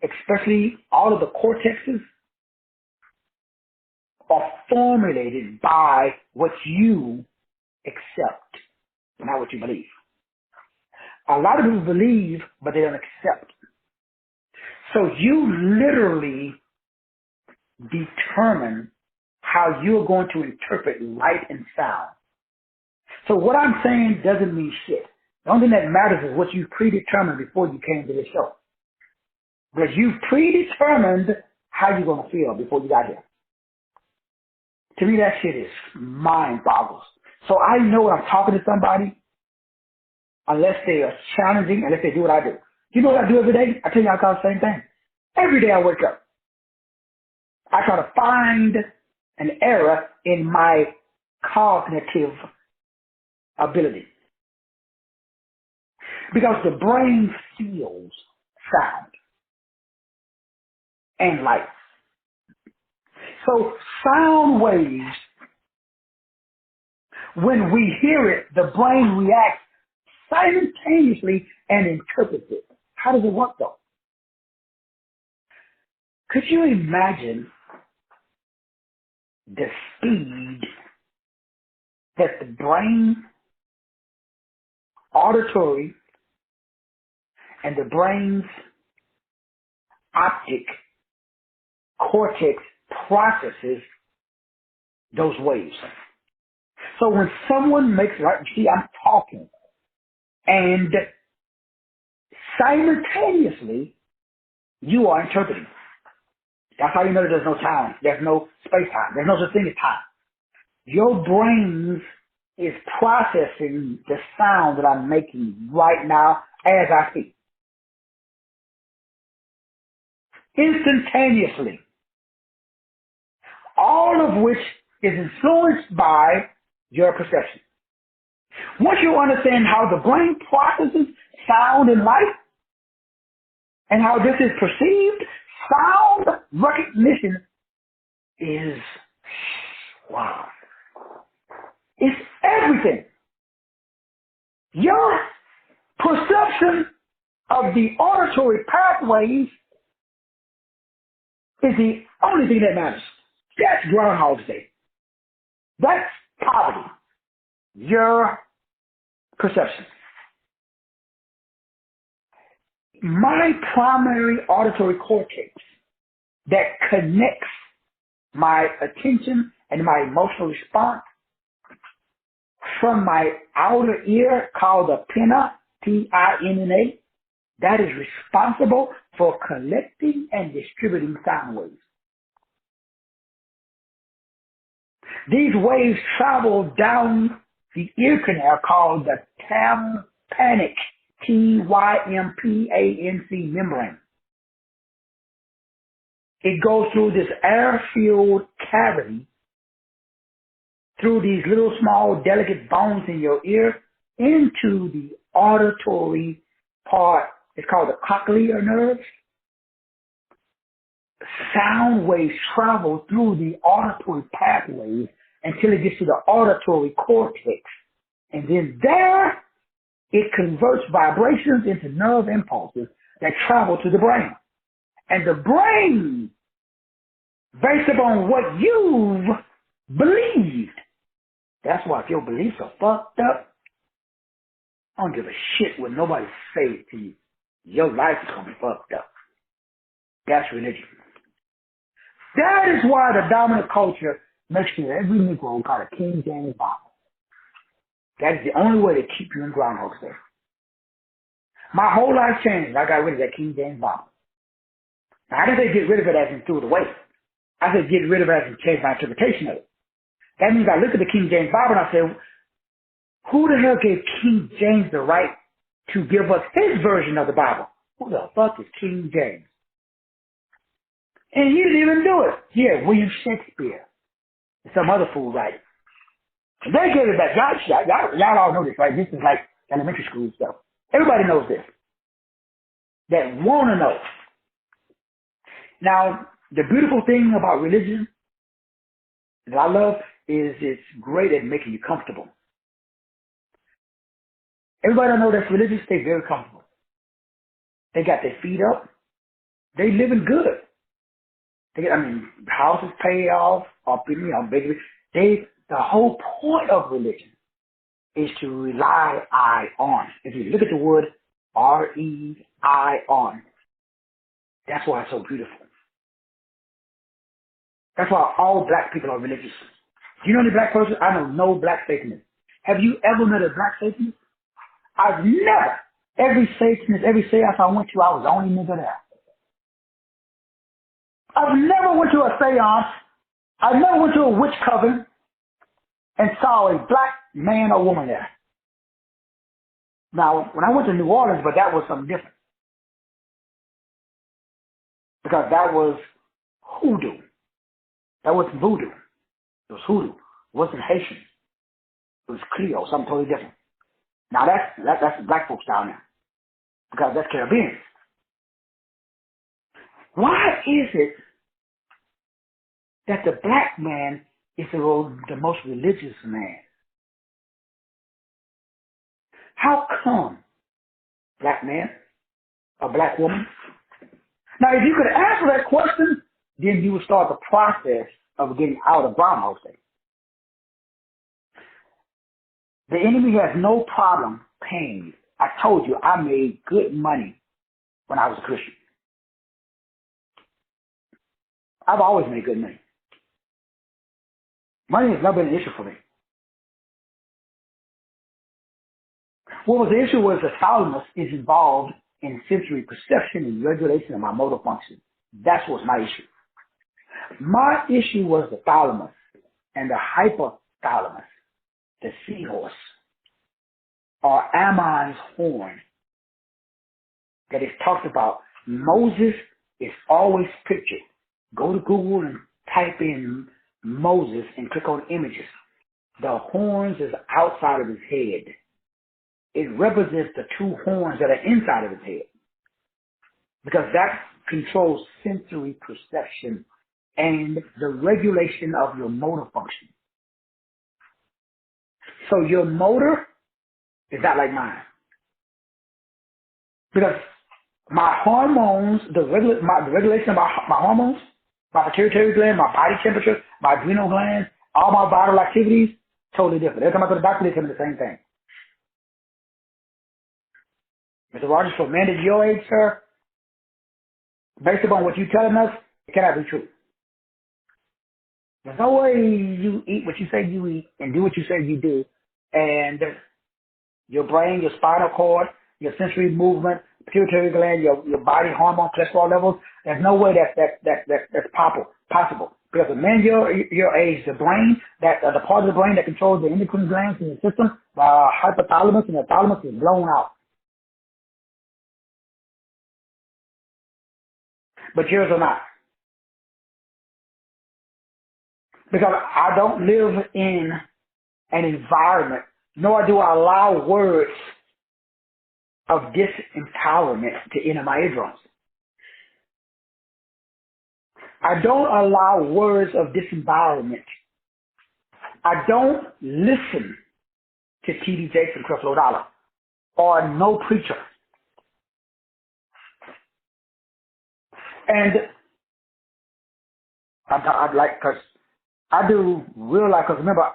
especially all of the cortexes, are formulated by what you accept, not what you believe. A lot of people believe, but they don't accept. So you literally determine how you're going to interpret light and sound. So what I'm saying doesn't mean shit. The only thing that matters is what you predetermined before you came to this show. Because you predetermined how you're going to feel before you got here. To me, that shit is mind boggles. So I know when I'm talking to somebody, unless they are challenging, unless they do what I do. You know what I do every day? I tell you I call the same thing. Every day I wake up, I try to find an error in my cognitive ability. Because the brain feels sound and light. So sound waves, when we hear it, the brain reacts simultaneously and interprets it. How does it work though? Could you imagine the speed that the brain, auditory, and the brain's optic cortex processes those waves. So when someone makes, like, see, I'm talking, and simultaneously you are interpreting. That's how you know that there's no time. There's no space-time. There's no such thing as time. Your brain is processing the sound that I'm making right now as I speak. Instantaneously. All of which is influenced by your perception. Once you understand how the brain processes sound and light and how this is perceived, sound recognition is, wow. It's everything. Your perception of the auditory pathways is the only thing that matters. That's Groundhog's Day. That's poverty. Your perception. My primary auditory cortex that connects my attention and my emotional response from my outer ear, called the pinna, P-I-N-N-A, that is responsible for collecting and distributing sound waves. These waves travel down the ear canal called the tympanic, T-Y-M-P-A-N-C membrane. It goes through this air-filled cavity, through these little small delicate bones in your ear, into the auditory part. It's called the Cochlear Nerves. Sound waves travel through the auditory pathways until it gets to the auditory cortex. And then there, it converts vibrations into nerve impulses that travel to the brain. And the brain, based upon what you've believed, that's why if your beliefs are fucked up, I don't give a shit what nobody say to you. Your life is going to be fucked up. That's religion. That is why the dominant culture makes sure every Negro got a King James Bible. That is the only way to keep you in Groundhog's Day. My whole life changed. I got rid of that King James Bible. Now, I didn't say get rid of it as in threw it away. I said get rid of it as in change my interpretation of it. That means I look at the King James Bible and I say, who the hell gave King James the right to give us his version of the Bible? Who the fuck is King James? And he didn't even do it. Yeah, William Shakespeare. And some other fool writer. And they gave it back. Y'all all know this, right? This is like elementary school stuff. Everybody knows this. That want to know. Now, the beautiful thing about religion that I love is it's great at making you comfortable. Everybody I know that's religious, stay very comfortable. They got their feet up. They living good. They get, houses paid off, the whole point of religion is to rely on. If you look at the word R-E-I on, that's why it's so beautiful. That's why all black people are religious. Do you know any black person? I know no black Satanist. Have you ever met a black Satanist? I've never. Every Satanist, every seance I went to, I was the only nigga there. I've never went to a seance. I never went to a witch coven and saw a black man or woman there. Now, when I went to New Orleans, but that was something different. Because that was hoodoo. That wasn't voodoo. It was hoodoo. It wasn't Haitian. It was Creole, something totally different. Now that's black folks down there. Because that's Caribbean. Why is it that the black man is the most religious man? How come, black man, a black woman? Now, if you could answer that question, then you would start the process of getting out of Groundhog Day. The enemy has no problem paying you. I told you I made good money when I was a Christian. I've always made good money. Money has never been an issue for me. What was the issue was the thalamus is involved in sensory perception and regulation of my motor function. That's what's my issue. My issue was the thalamus and the hypothalamus, the seahorse, or Ammon's horn that is talked about. Moses is always pictured. Go to Google and type in Moses and click on images. The horns is outside of his head. It represents the two horns that are inside of his head, because that controls sensory perception and the regulation of your motor function. So your motor is not like mine, because my hormones, the regulation of my hormones, my pituitary gland, my body temperature, my adrenal glands, all my vital activities, totally different. Every time I go to the doctor, they tell me the same thing. Mr. Rogers, for a man at your age, sir, based upon what you're telling us, it cannot be true. There's no way you eat what you say you eat and do what you say you do, and your brain, your spinal cord, your sensory movement, pituitary gland, your body hormone, cholesterol levels, there's no way that's possible. Because a man your age, the brain, the part of the brain that controls the endocrine glands in the system, the hypothalamus and the thalamus is blown out. But yours are not. Because I don't live in an environment, nor do I allow words of disempowerment to enter my eardrums. I don't allow words of disempowerment. I don't listen to T.D. Jakes and Creflo Dollar or no preacher. And I'd like, because I do real life, because remember,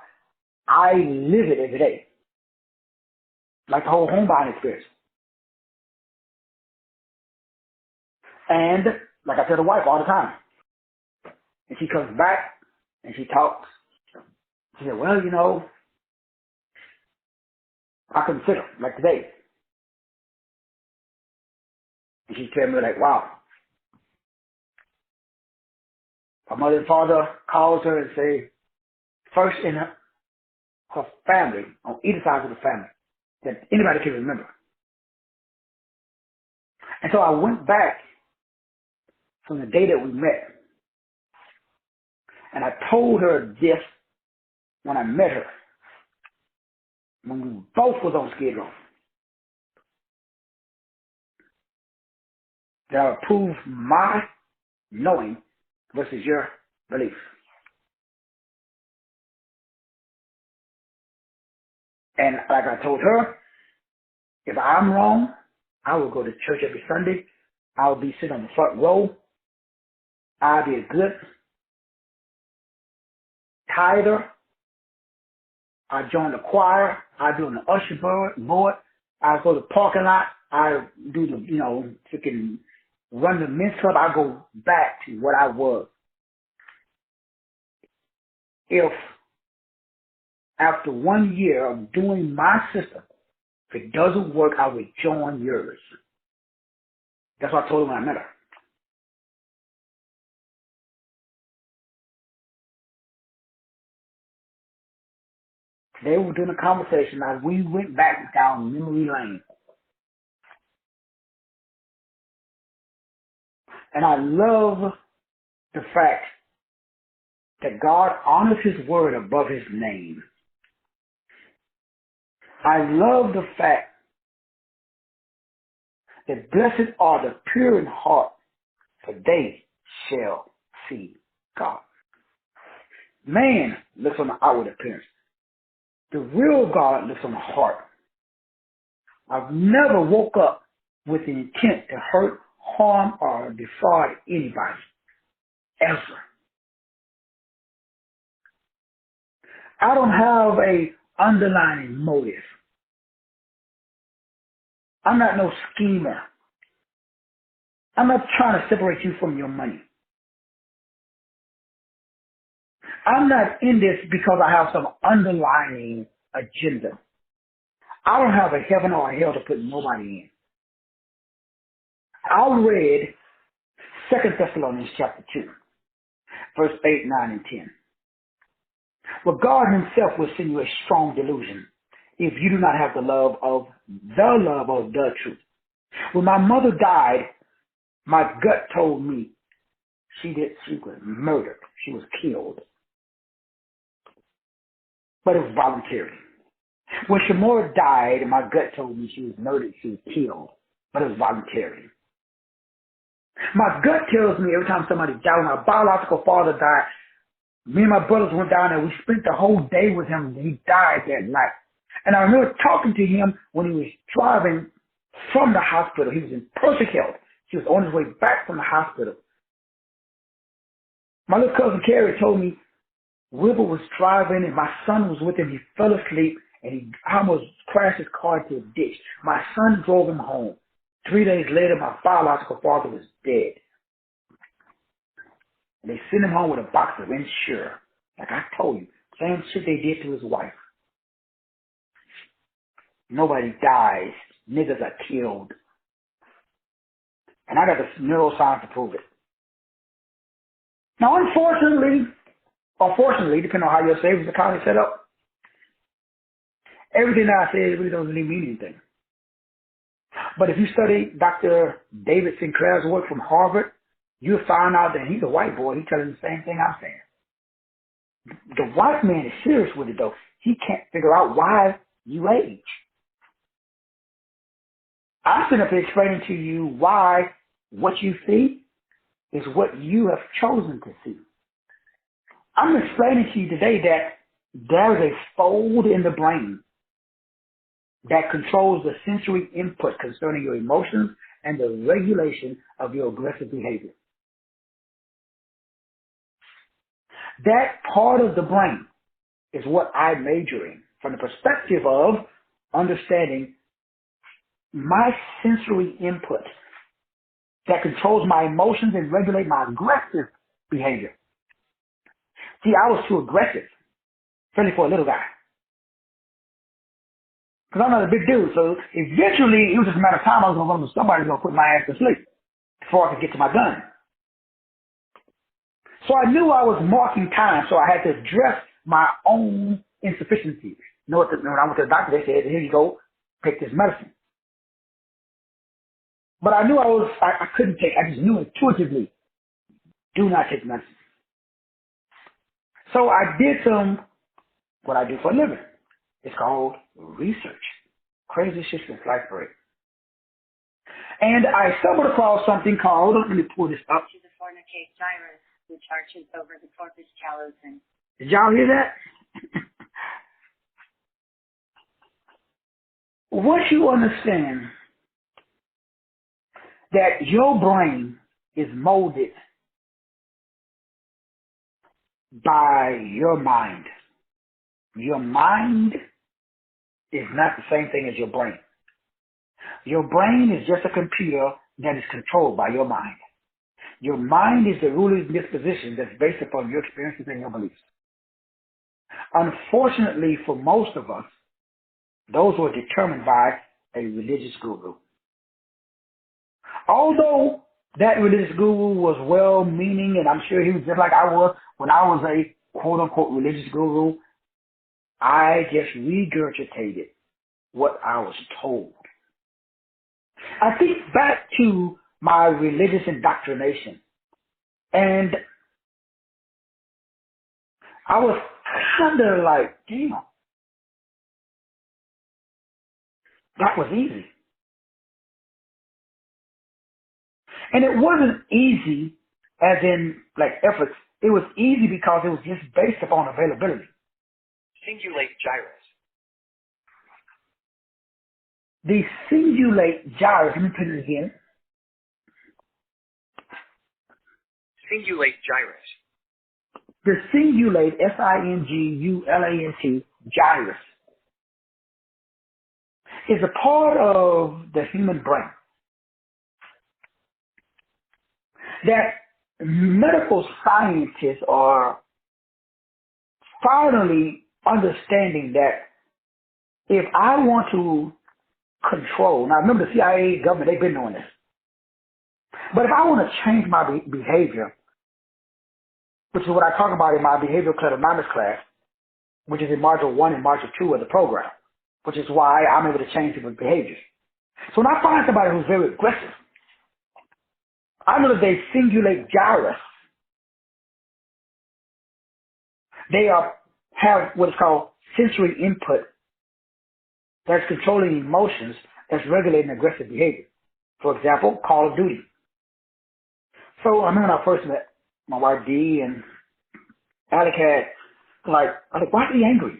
I live it every day. Like the whole home buying experience. And like I tell the wife all the time, and she comes back and she talks. She said, well, I consider, like today. And she tell me like, wow. Her mother and father calls her and say, first in her family, on either side of the family, that anybody can remember. And so I went back from the day that we met, and I told her this when I met her, when we both was on Skid Row, that I would prove my knowing versus your belief. And like I told her, if I'm wrong, I will go to church every Sunday. I'll be sitting on the front row. I'll be a good tither. I join the choir. I do on the usher board. I go to the parking lot. I do the, freaking run the men's club. I go back to what I was. If after 1 year of doing my system, if it doesn't work, I will join yours. That's what I told her when I met her. They were doing a conversation as we went back down memory lane. And I love the fact that God honors his word above his name. I love the fact that blessed are the pure in heart, for they shall see God. Man looks on the outward appearance. The real God looks on the heart. I've never woke up with the intent to hurt, harm, or defraud anybody. Ever. I don't have a underlying motive. I'm not no schemer. I'm not trying to separate you from your money. I'm not in this because I have some underlying agenda. I don't have a heaven or a hell to put nobody in. I read 2 Thessalonians chapter 2, verse 8, 9, and 10. Well, God himself will send you a strong delusion if you do not have the love of the truth. When my mother died, my gut told me she was murdered. She was killed. But it was voluntary. When Shamora died, my gut told me she was murdered. She was killed. But it was voluntary. My gut tells me every time somebody died, when my biological father died, me and my brothers went down there. We spent the whole day with him. He died that night. And I remember talking to him when he was driving from the hospital. He was in perfect health. He was on his way back from the hospital. My little cousin Carrie told me Wilbur was driving and my son was with him. He fell asleep and he almost crashed his car into a ditch. My son drove him home. 3 days later, my biological father was dead. And they sent him home with a box of Ensure. Like I told you, same shit they did to his wife. Nobody dies. Niggas are killed. And I got the neuroscience to prove it. Now, unfortunately, or fortunately, depending on how your savings account is set up, everything that I say really doesn't really mean anything. But if you study Dr. David Sinclair's work from Harvard, you'll find out that he's a white boy. He's telling the same thing I'm saying. The white man is serious with it, though. He can't figure out why you age. I'm sitting up here explaining to you why what you see is what you have chosen to see. I'm explaining to you today that there is a fold in the brain that controls the sensory input concerning your emotions and the regulation of your aggressive behavior. That part of the brain is what I major in from the perspective of understanding my sensory input that controls my emotions and regulate my aggressive behavior. See, I was too aggressive, especially for a little guy. Because I'm not a big dude, so eventually it was just a matter of time I was going to run with somebody who's going to put my ass to sleep before I could get to my gun. So I knew I was marking time, so I had to address my own insufficiencies. You know what? When I went to the doctor, they said, here you go, take this medicine. But I knew I couldn't take, I just knew intuitively, do not take medicine. So I did what I do for a living. It's called research. Crazy shit since life break. And I stumbled across something called, let me pull this up.
To the fornicate gyrus, which arches over the corpus callosum.
Did y'all hear that? Once you understand that your brain is molded by your mind. Your mind is not the same thing as your brain. Your brain is just a computer that is controlled by your mind. Your mind is the ruling disposition that's based upon your experiences and your beliefs. Unfortunately, for most of us, those were determined by a religious guru. Although that religious guru was well-meaning, and I'm sure he was just like I was when I was a quote-unquote religious guru, I just regurgitated what I was told. I think back to my religious indoctrination, and I was kind of like, damn, that was easy. And it wasn't easy as in like efforts. It was easy because it was just based upon availability.
Cingulate gyrus.
The cingulate gyrus, let me put it again.
Cingulate gyrus.
The cingulate, S-I-N-G-U-L-A-N-T, gyrus, is a part of the human brain that medical scientists are finally understanding that if I want to control, now remember the CIA, government, they've been doing this, but if I want to change my behavior, which is what I talk about in my behavioral clinical class, which is in Module 1 and Module 2 of the program, which is why I'm able to change people's behaviors. So when I find somebody who's very aggressive, I know that they cingulate gyrus. They have what is called sensory input that's controlling emotions, that's regulating aggressive behavior. For example, Call of Duty. So I remember when I first met my wife Dee, and Alec had I'm like, why are you angry?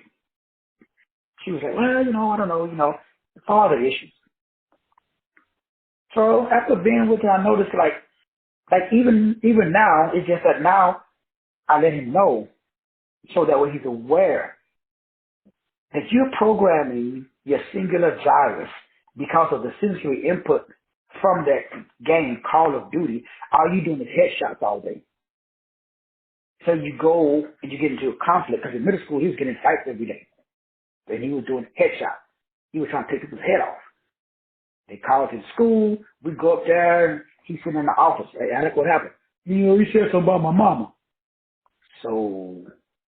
She was like, well, I don't know, father issues. So after being with her, I noticed like even now, it's just that now I let him know so that way he's aware that you're programming your singular gyrus because of the sensory input from that game, Call of Duty. All you doing is headshots all day. So you go and you get into a conflict, because in middle school he was getting fights every day. And he was doing headshots. He was trying to take people's head off. They called him to school. We go up there, and he's sitting in the office. Hey, Alec, what happened? He said something about my mama. So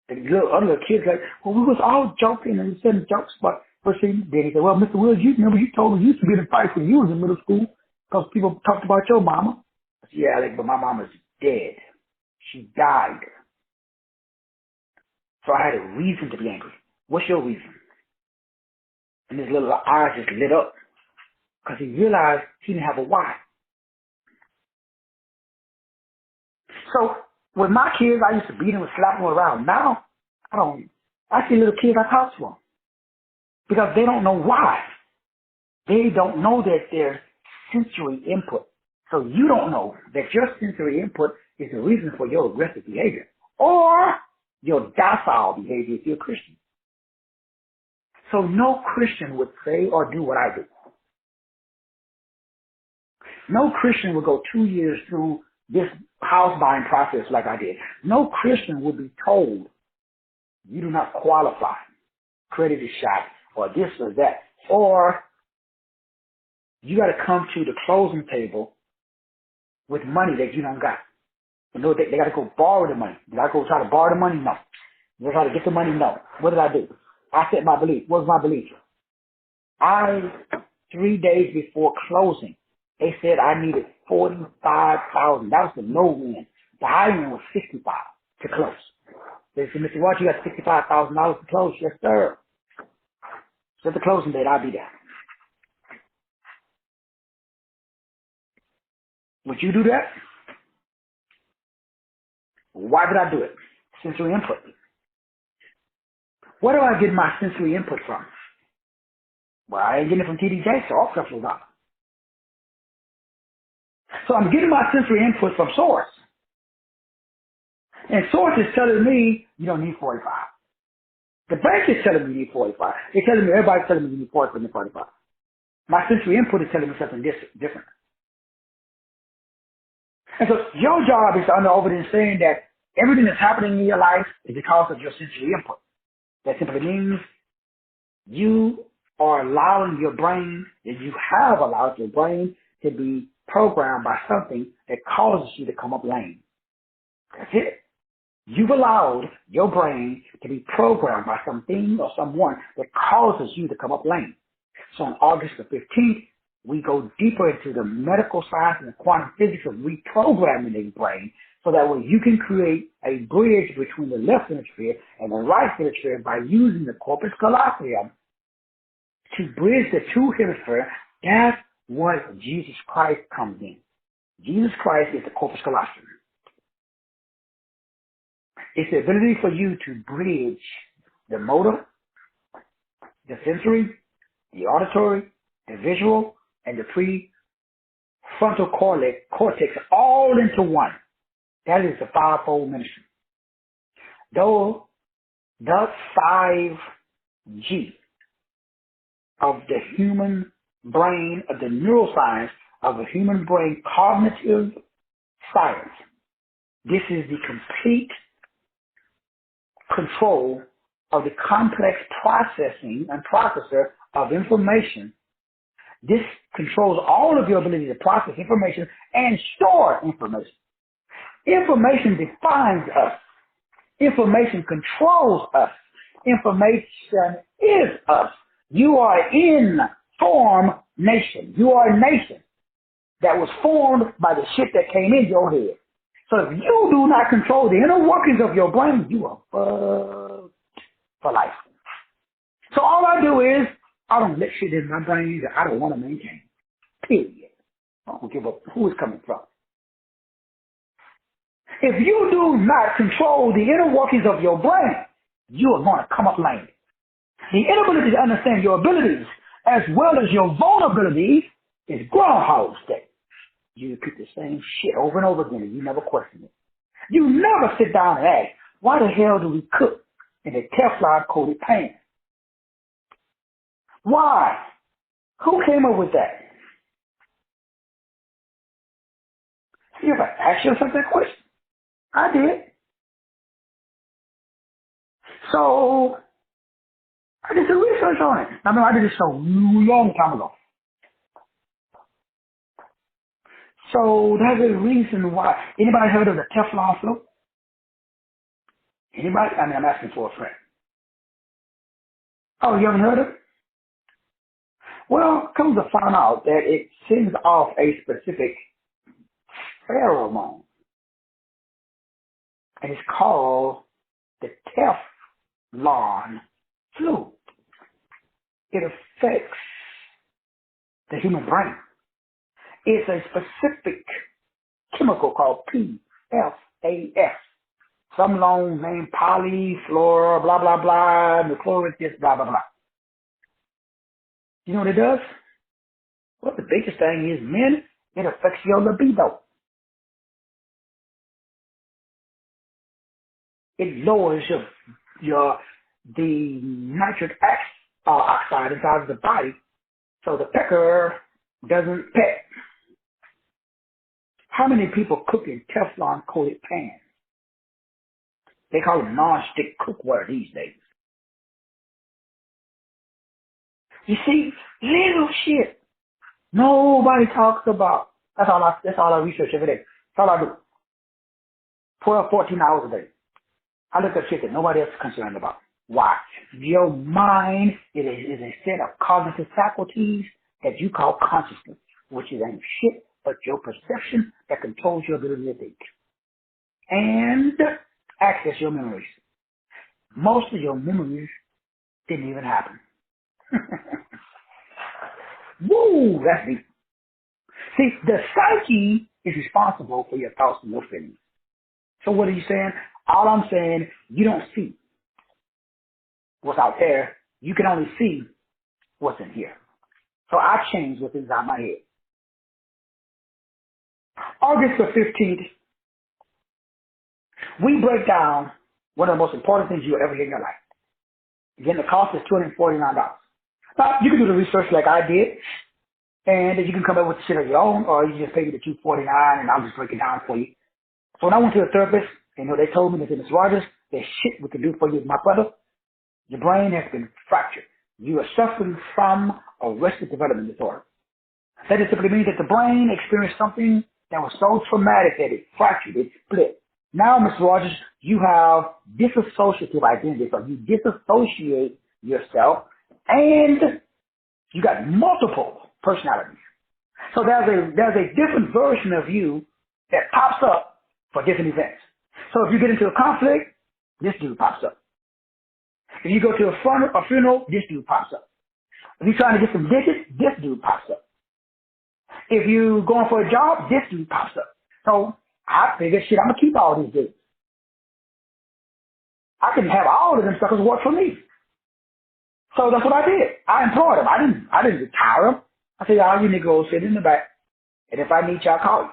the other kids like, well, we was all joking and saying jokes, but then he said, well, Mr. Wills, you remember you told me you used to get in fights when you was in middle school because people talked about your mama. I said, yeah, Alec, but my mama's dead. She died. So I had a reason to be angry. What's your reason? And his little eyes just lit up because he realized he didn't have a why. So with my kids, I used to beat them and slap them around. Now, I see little kids, I talk to them because they don't know why. They don't know that there's sensory input. So you don't know that your sensory input is the reason for your aggressive behavior or your docile behavior if you're a Christian. So no Christian would say or do what I do. No Christian would go 2 years through this house buying process like I did. No Christian would be told you do not qualify, credit is shot, or this or that, or you got to come to the closing table with money that you don't got. You know, they got to go borrow the money. Did I go try to borrow the money? No. Did I try to get the money? No. What did I do? I set my belief. What was my belief? 3 days before closing, they said I needed $45,000. That was the low end. The high end was $65,000 to close. They said, Mr. Watts, you got $65,000 to close? Yes, sir. So at the closing date, I'll be there. Would you do that? Why did I do it? Sensory input. Where do I get my sensory input from? Well, I ain't getting it from TDJ, so I'll flexible dollar. So I'm getting my sensory input from source. And source is telling me you don't need 45. The bank is telling me you need 45. They're telling me, everybody's telling me you need 45. My sensory input is telling me something different. And so your job is to over there saying that everything that's happening in your life is because of your sensory input. That simply means you are allowing your brain, and you have allowed your brain to be programmed by something that causes you to come up lame. That's it. You've allowed your brain to be programmed by something or someone that causes you to come up lame. So on August the 15th, we go deeper into the medical science and the quantum physics of reprogramming the brain so that way you can create a bridge between the left hemisphere and the right hemisphere by using the corpus callosum to bridge the two hemispheres. That's what Jesus Christ comes in. Jesus Christ is the corpus callosum. It's the ability for you to bridge the motor, the sensory, the auditory, the visual, and the prefrontal cortex all into one. That is the fivefold ministry. Though the 5G of the human brain, of the neuroscience of the human brain, cognitive science, this is the complete control of the complex processing and processor of information. This controls all of your ability to process information and store information. Information defines us. Information controls us. Information is us. You are in form nation. You are a nation that was formed by the shit that came in your head. So if you do not control the inner workings of your brain, you are fucked for life. So all I do is, I don't let shit in my brain that I don't want to maintain. Period. I don't give up who it's coming from. If you do not control the inner workings of your brain, you are going to come up lame. The inability to understand your abilities as well as your vulnerabilities is Groundhog's Day. You repeat the same shit over and over again and you never question it. You never sit down and ask, why the hell do we cook in a Teflon-coated pan? Why? Who came up with that? You ever ask yourself that question? I did. So, I did some research on it. I mean, I did it so long time ago. So, there's a reason why. Anybody heard of the Teflon float? Anybody? I mean, I'm asking for a friend. Oh, you haven't heard of it? Well, comes to find out that it sends off a specific pheromone. And it's called the Teflon flu. It affects the human brain. It's a specific chemical called PFAS. Some long name, polyfluor, blah, blah, blah, nucleic, this, blah, blah, blah. You know what it does? Well, the biggest thing is, men, it affects your libido. It lowers the nitric oxide inside of the body, so the pecker doesn't peck. How many people cook in Teflon-coated pans? They call them non-stick cookware these days. You see, little shit nobody talks about. That's all I research every day. That's all I do. 12, 14 hours a day. I look at shit that nobody else is concerned about. Why? Your mind is a set of cognitive faculties that you call consciousness, which is ain't shit but your perception that controls your ability to think and access your memories. Most of your memories didn't even happen. Woo, that's deep. See, the psyche is responsible for your thoughts and your feelings. So what are you saying? All I'm saying, you don't see what's out there. You can only see what's in here. So I changed what's inside my head. August the 15th, we break down one of the most important things you'll ever hear in your life. Again, the cost is $249. Now, you can do the research like I did, and you can come up with the shit on your own, or you just pay me the $249 and I'll just break it down for you. So when I went to a therapist, they told me, they said, Ms. Rogers, there's shit we can do for you, my brother. Your brain has been fractured. You are suffering from arrested development disorder. That just simply means that the brain experienced something that was so traumatic that it fractured, it split. Now, Mr. Rogers, you have dissociative identity, so you disassociate yourself, and you got multiple personalities. So there's a different version of you that pops up for different events. So if you get into a conflict, this dude pops up. If you go to a funeral, this dude pops up. If you're trying to get some digits, this dude pops up. If you're going for a job, this dude pops up. So I figured, shit, I'm going to keep all these dudes. I can have all of them suckers work for me. So that's what I did. I employed them. I didn't retire them. I said, all you niggas sit in the back, and if I need you, I'll call you.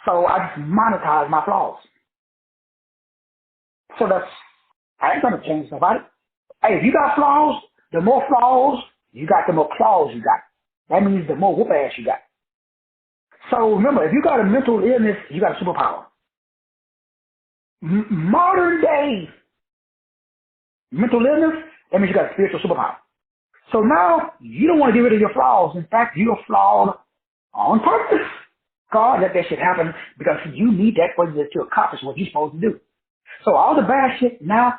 So I just monetize my flaws. So I ain't gonna change nobody. Hey, if you got flaws, the more flaws you got, the more claws you got. That means the more whoop ass you got. So remember, if you got a mental illness, you got a superpower. Modern day mental illness, that means you got a spiritual superpower. So now you don't want to get rid of your flaws. In fact, you're flawed on purpose. God let that shit happen because you need that for you to accomplish what you're supposed to do. So all the bad shit, now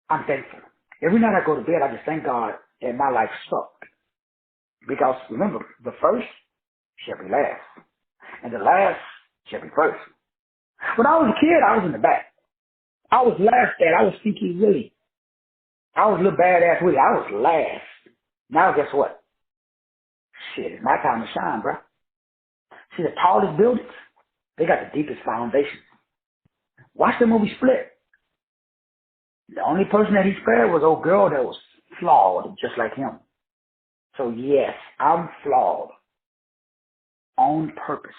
I'm thankful. Every night I go to bed, I just thank God that my life sucked. Because remember, the first shall be last. And the last shall be first. When I was a kid, I was in the back. I was laughed at. I was Stinky Willie. I was a little badass Willie. I was last. Now guess what? Shit, it's my time to shine, bro. See, the tallest buildings, they got the deepest foundations. Watch the movie Split. The only person that he spared was old girl that was flawed, just like him. So yes, I'm flawed. On purpose.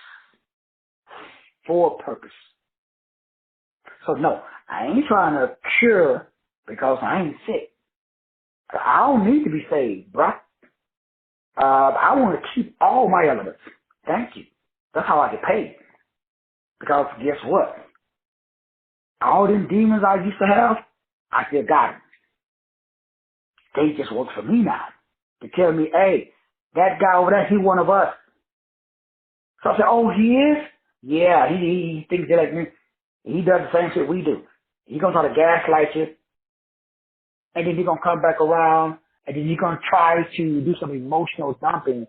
For purpose. So no, I ain't trying to cure because I ain't sick. I don't need to be saved, bruh. I want to keep all my elements. Thank you. That's how I get paid. Because guess what? All them demons I used to have, I still got them. They just work for me now. To tell me, hey, that guy over there, he one of us. So I said, oh, he is? Yeah, he thinks they're like me. He does the same shit we do. He gonna try to gaslight you, and then he's gonna come back around, and then he's gonna try to do some emotional dumping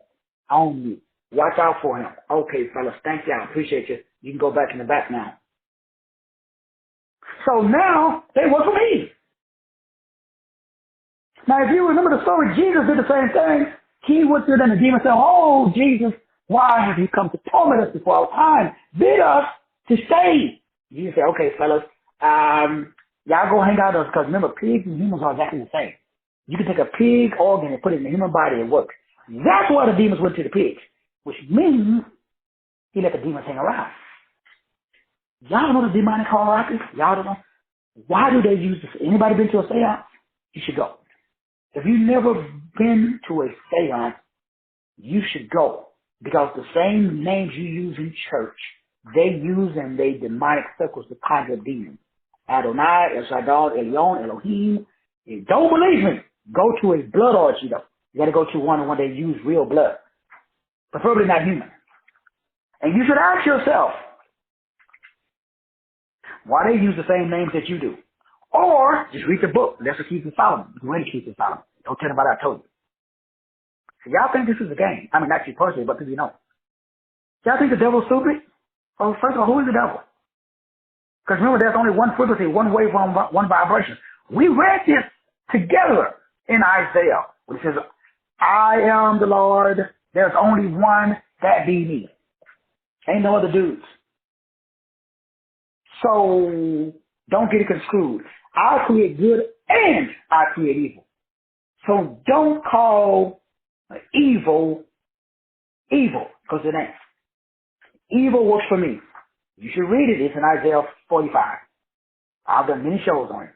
on you. Watch out for him. Okay, fellas, thank you. I appreciate you. You can go back in the back now. So now they work for me. Now, if you remember the story, Jesus did the same thing. He went to them and the demon said, oh, Jesus, why have you come to torment us before our time? Bid us to stay. Jesus said, okay, fellas, y'all go hang out with us because remember, pigs and humans are exactly the same. You can take a pig organ and put it in the human body and it works. That's why the demons went to the pigs, which means he let the demons hang around. Y'all know the demonic hierarchy? Y'all don't know? Why do they use this? Anybody been to a seance? You should go. If you've never been to a seance, you should go. Because the same names you use in church, they use in their demonic circles to conjure demons. Adonai, El Shaddai, Elyon, Elohim. If you don't believe me, go to a blood orgy though. You gotta go to one when they use real blood. Preferably not human. And you should ask yourself, why they use the same names that you do. Or just read the book. Let's keep it Solomon. You can really keep it Solomon. Don't tell nobody I told you. So y'all think this is a game. I mean, not you personally, but people you know. Y'all think the devil's stupid? Well, first of all, who is the devil? Because remember, there's only one frequency, one wave, one vibration. We read this together in Isaiah, which says, I am the Lord. There's only one, that be me. Ain't no other dudes. So don't get it construed. I create good and I create evil. So don't call evil, because it ain't. Evil works for me. You should read it. It's in Isaiah 45. I've done many shows on it.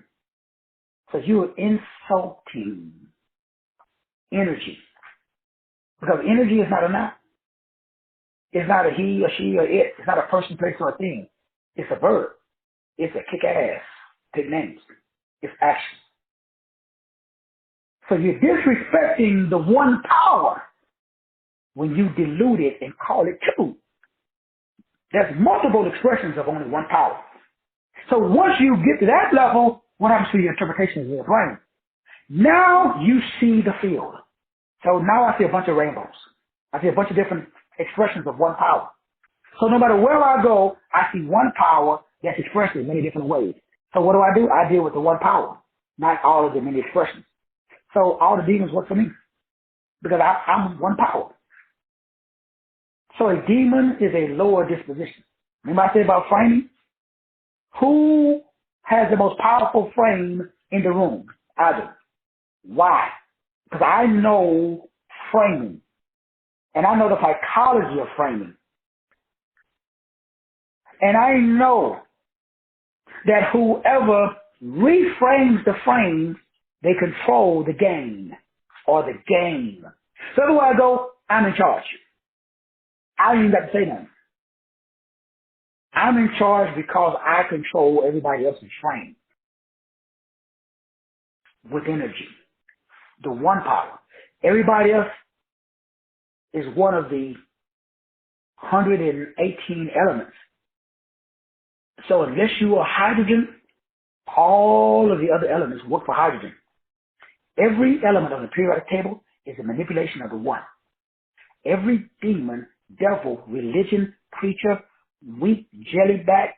So you're insulting energy. Because energy is not a noun. It's not a he or she or it. It's not a person, place, or a thing. It's a verb. It's a kick ass. Take names. It's action. So you're disrespecting the one power when you dilute it and call it two. There's multiple expressions of only one power. So once you get to that level, what happens to your interpretation of your brain? Now you see the field. So now I see a bunch of rainbows. I see a bunch of different expressions of one power. So no matter where I go, I see one power that's expressed in many different ways. So what do? I deal with the one power, not all of the many expressions. So all the demons work for me because I'm one power. So a demon is a lower disposition. Remember I said about framing? Who has the most powerful frame in the room? I do. Why? Because I know framing. And I know the psychology of framing. And I know that whoever reframes the frame, they control the game or the game. So everywhere I go, I'm in charge. I don't even got to say nothing. I'm in charge because I control everybody else's frame with energy. The one power. Everybody else is one of the 118 elements. So unless you are hydrogen, all of the other elements work for hydrogen. Every element on the periodic table is a manipulation of the one. Every demon, devil, religion, creature, weak, jellyback,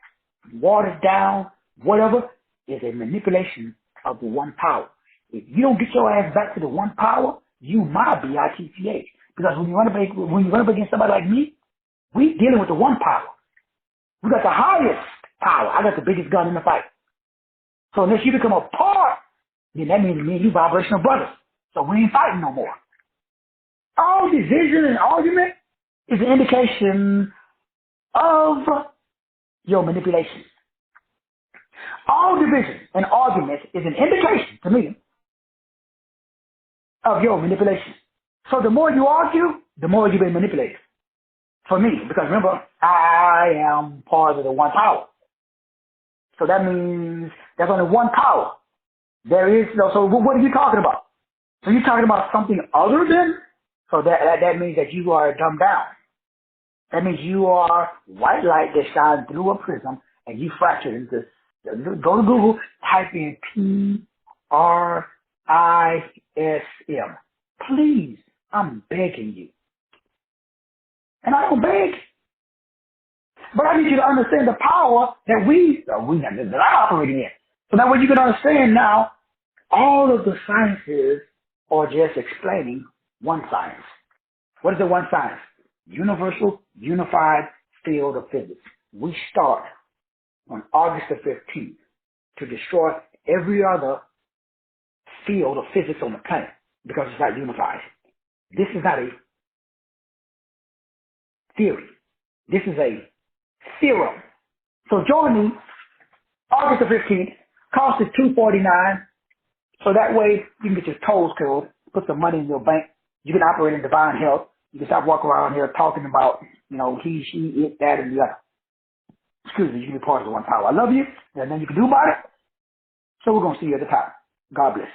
watered down, whatever, is a manipulation of the one power. If you don't get your ass back to the one power, you might be ITCH. Because when you run up against somebody like me, we dealing with the one power. We got the highest power. I got the biggest gun in the fight. So unless you become a part, then that means me and you vibrational brothers. So we ain't fighting no more. All division and argument is an indication of your manipulation. All division and argument is an indication to me of your manipulation. So the more you argue, the more you've been manipulated. For me, because remember, I am part of the one power. So that means there's only one power. There is no, so what are you talking about? So you're talking about something other than, so that means that you are dumbed down. That means you are white light that shines through a prism and you fracture into, go to Google, type in PRISM. Please, I'm begging you. And I don't beg. But I need you to understand the power that that I operate in. So that way you can understand now, all of the sciences are just explaining one science. What is the one science? Universal, unified field of physics. We start on August the 15th to destroy every other field of physics on the planet because it's not unified. This is not a theory. This is a theorem. So join me August the 15th. Cost is $249. So that way you can get your toes curled, put some money in your bank. You can operate in divine health. You can stop walking around here talking about, he, she, it, that, and the other. Excuse me, you can be part of the one power. I love you. And then you can do about it. So we're going to see you at the top. God bless.